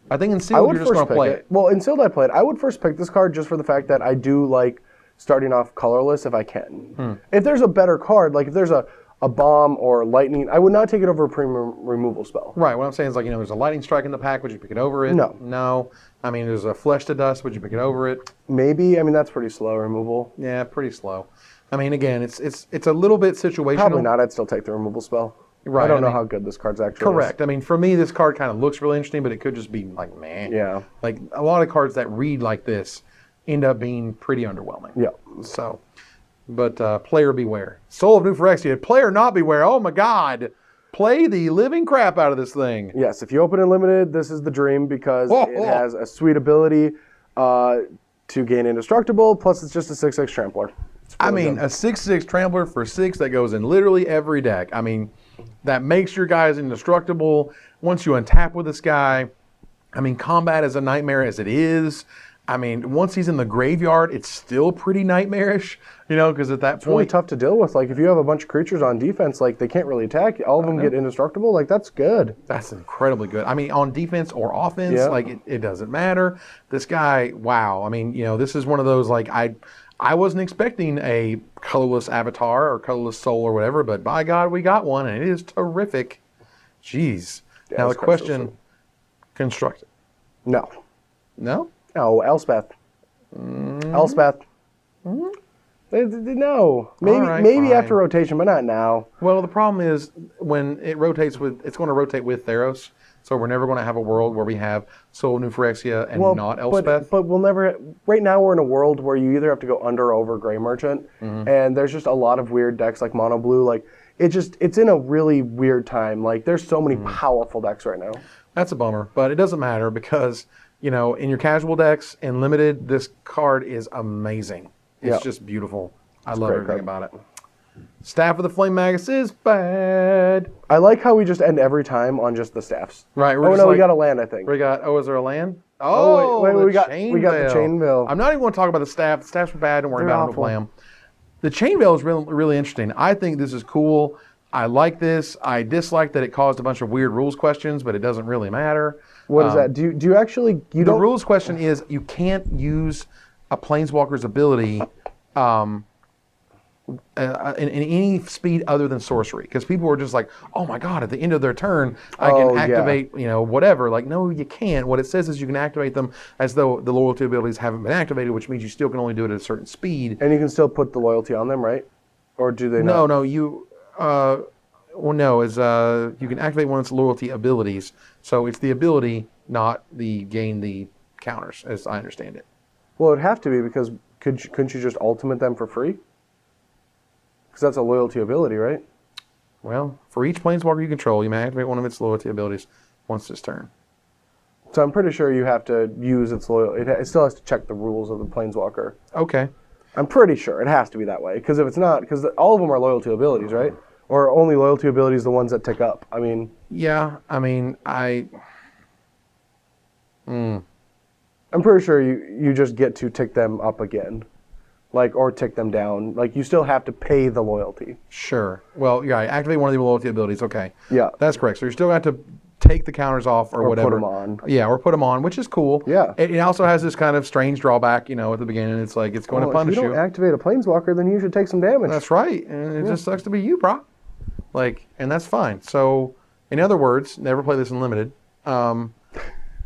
I think in Sealed, you're just going to play it. Well, in Sealed, I played. I would first pick this card just for the fact that I do like starting off colorless if I can. If there's a better card, like if there's a bomb or lightning, I would not take it over a premium removal spell. Right. What I'm saying is, like, there's a lightning strike in the pack. Would you pick it over it? No. No. I mean, there's a flesh to dust. Would you pick it over it? Maybe. I mean, that's pretty slow removal. Yeah, pretty slow. I mean, again, it's a little bit situational. Probably not. I'd still take the removal spell. Right. I don't know how good this card's actually correct. I mean, for me, this card kind of looks really interesting, but it could just be like, man. Yeah. Like a lot of cards that read like this end up being pretty underwhelming. Yeah. So, but player beware. Soul of New Phyrexia. Player not beware. Oh my God. Play the living crap out of this thing. Yes. If you open it limited, this is the dream because it has a sweet ability to gain indestructible. Plus, it's just a 6/6 trampler. I mean, a 6/6 trampler for 6 that goes in literally every deck. I mean, that makes your guys indestructible. Once you untap with this guy, I mean, combat is a nightmare as it is. I mean, once he's in the graveyard, it's still pretty nightmarish, because at that It's really point, tough to deal with. Like, if you have a bunch of creatures on defense, like, they can't really attack. All of them get indestructible. Like, that's good. that's incredibly good. I mean, on defense or offense, Yeah. like, it doesn't matter. This guy, wow. I mean, this is one of those, like, I wasn't expecting a colorless avatar or colorless soul or whatever, but by God, we got one, and it is terrific. Jeez. Yeah, now, the this card's so question, construct it. No. No? No, Elspeth. Elspeth. No. Maybe All right, maybe fine. after rotation, but not now. Well, the problem is when it rotates it's going to rotate with Theros, so we're never going to have a world where we have Soul of New Phyrexia and not Elspeth. But we'll never. Right now, we're in a world where you either have to go under or over Grey Merchant, and there's just a lot of weird decks like Mono Blue. Like it's in a really weird time. Like there's so many powerful decks right now. That's a bummer, but it doesn't matter because in your casual decks and limited, this card is amazing. It's Yeah. just beautiful. I love great everything card. about it. Staff of the Flame Magus is bad. I like how we just end every time on just the staffs. Right. We're Oh just no, like, we got a land. I think. We got. Oh, is there a land? Oh, wait, the we got the Chainveil. I'm not even going to talk about the staff. The staffs are bad. Don't worry They're about them. awful. Play them. The Chainveil is really, really interesting. I think this is cool. I like this. I dislike that it caused a bunch of weird rules questions, but it doesn't really matter. What is that? Do you actually The don't? rules question is you can't use a Planeswalker's ability in any speed other than sorcery, because people were just like, oh my God, at the end of their turn, I Oh, can yeah. activate, whatever. Like, no, you can't. What it says is you can activate them as though the loyalty abilities haven't been activated, which means you still can only do it at a certain speed. And you can still put the loyalty on them, right? Or do they not? No, you, you can activate one of its loyalty abilities. So it's the ability, not the gain the counters, as I understand it. Well, it'd have to be because couldn't you just ultimate them for free? Because that's a loyalty ability, right? Well, for each Planeswalker you control, you may activate one of its loyalty abilities once this turn. So I'm pretty sure you have to use its loyalty. It still has to check the rules of the Planeswalker. Okay. I'm pretty sure it has to be that way. Because if it's not, because all of them are loyalty abilities, right? Or only loyalty abilities the ones that tick up. I mean, Yeah, I mean, I'm pretty sure you just get to tick them up again. Like, or tick them down. Like, you still have to pay the loyalty. Sure. Well, yeah, activate one of the loyalty abilities. Okay. Yeah. That's correct. So you're still going to have to take the counters off or whatever. put them on. Yeah, or put them on, which is cool. Yeah. It also has this kind of strange drawback, at the beginning. It's like it's going to Well, punish if you you. don't activate a Planeswalker, then you should take some damage. That's right. And it just sucks to be you, bro. And that's fine. So, in other words, never play this in limited.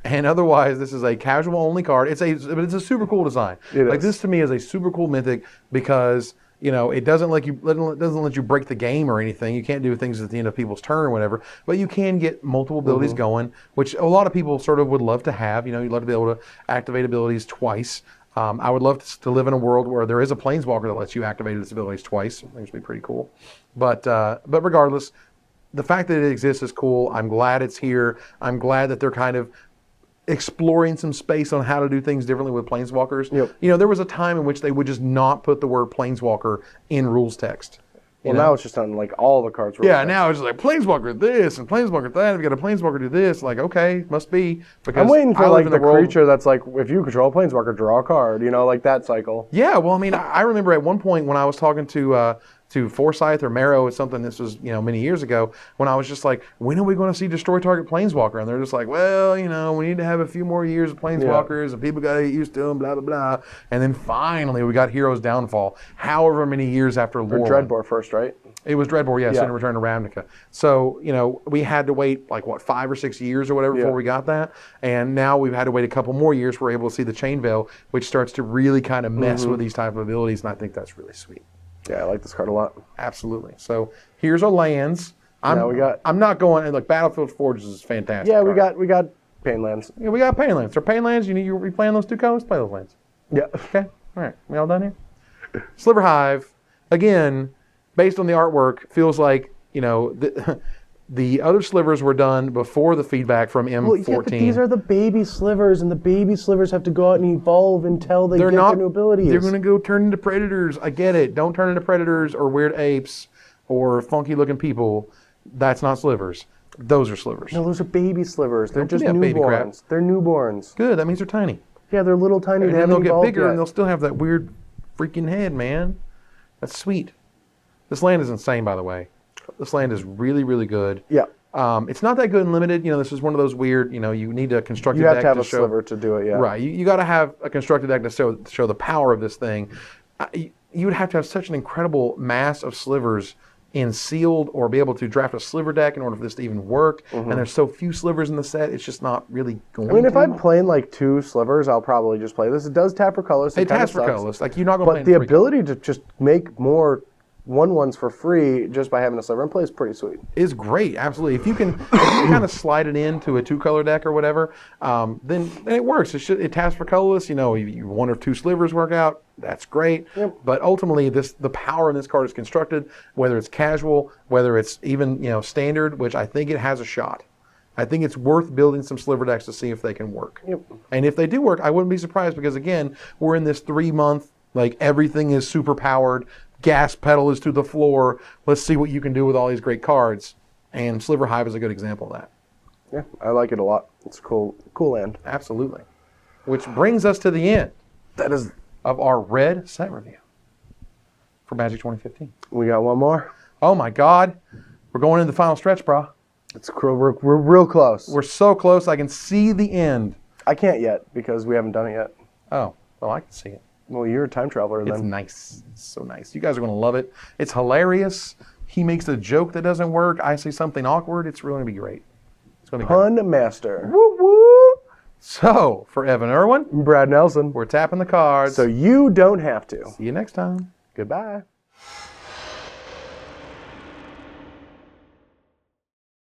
And otherwise, this is a casual only card. But it's a super cool design. It like is. this to me is a super cool mythic because It doesn't let you break the game or anything. You can't do things at the end of people's turn or whatever, but you can get multiple abilities going, which a lot of people sort of would love to have. You'd love to be able to activate abilities twice. I would love to live in a world where there is a planeswalker that lets you activate its abilities twice. I think it'd be pretty cool. But regardless, the fact that it exists is cool. I'm glad it's here. I'm glad that they're kind of exploring some space on how to do things differently with planeswalkers. Yep. There was a time in which they would just not put the word planeswalker in rules text. Well, now it's just on like all the cards. Yeah, now it's just like planeswalker this and planeswalker that. If you got a planeswalker do this, like okay, must be. Because I'm waiting for I live like in the a world- creature that's like, if you control a planeswalker, draw a card. Like that cycle. Yeah, well, I mean, I remember at one point when I was talking to Forsyth or Marrow or something, this was, many years ago, when I was just like, when are we going to see destroy target planeswalker? And they're just like, well, we need to have a few more years of planeswalkers and people got to get used to them, blah, blah, blah. And then finally we got Heroes Downfall, however many years after Or Lore. Dreadbore first, right? It was Dreadbore, yes, Yeah. and Return to Ravnica. So, we had to wait 5 or 6 years or whatever before we got that. And now we've had to wait a couple more years. We're able to see the Chain Veil, which starts to really kind of mess with these type of abilities. And I think that's really sweet. Yeah, I like this card a lot. Absolutely. So here's our lands. Now we got- I'm not going, like Battlefield Forges is fantastic. Yeah, card. we got Pain Lands. Yeah, we got Pain Lands. So Pain Lands, you playing those 2 colors? Play those lands. Yeah. Okay. All right. We all done here? Sliver Hive, again, based on the artwork, feels like, the other slivers were done before the feedback from M14. Well, yeah, but these are the baby slivers, and the baby slivers have to go out and evolve until they get their new abilities. They're going to go turn into predators. I get it. Don't turn into predators or weird apes or funky-looking people. That's not slivers. Those are slivers. No, those are baby slivers. They're Don't give just me that baby crap. newborns. They're newborns. Good. That means they're tiny. Yeah, they're little tiny. And They then they'll haven't get evolved bigger yet. and they'll still have that weird freaking head, man. That's sweet. This land is insane, by the way. This land is really, really good. Yeah. It's not that good in limited. This is one of those weird, you need a constructed You have deck to have a show. sliver to do it, yeah. Right. You got to have a constructed deck to show the power of this thing. You would have to have such an incredible mass of slivers in sealed or be able to draft a sliver deck in order for this to even work. And there's so few slivers in the set, it's just not really going I mean, if to. I'm playing like 2 slivers, I'll probably just play this. It does tap for colors. It taps for colorless. Like, you're not going to play But the in free ability to just make more 1/1s for free just by having a sliver in play is pretty sweet. is great, absolutely. If you can kind of slide it into a 2-color deck or whatever, then it works. It taps for colorless. You 1 or 2 slivers work out. That's great. Yep. But ultimately, the power in this card is constructed, whether it's casual, whether it's even standard, which I think it has a shot. I think it's worth building some sliver decks to see if they can work. Yep. And if they do work, I wouldn't be surprised because again, we're in this 3-month, like everything is super powered. Gas pedal is to the floor. Let's see what you can do with all these great cards. And Sliver Hive is a good example of that. Yeah, I like it a lot. It's a cool land. Absolutely. Which brings us to the end That is. of our red set review for Magic 2015. We got one more. Oh my God. We're going into the final stretch, bro. We're real close. We're so close. I can see the end. I can't yet because we haven't done it yet. Oh, well, I can see it. Well, you're a time traveler It's then. nice. It's so nice. You guys are going to love it. It's hilarious. He makes a joke that doesn't work. I say something awkward. It's really going to be great. It's going to be great. Pun master. Woo woo. So, for Evan Irwin, Brad Nelson. we're tapping the cards. So you don't have to. See you next time. Goodbye.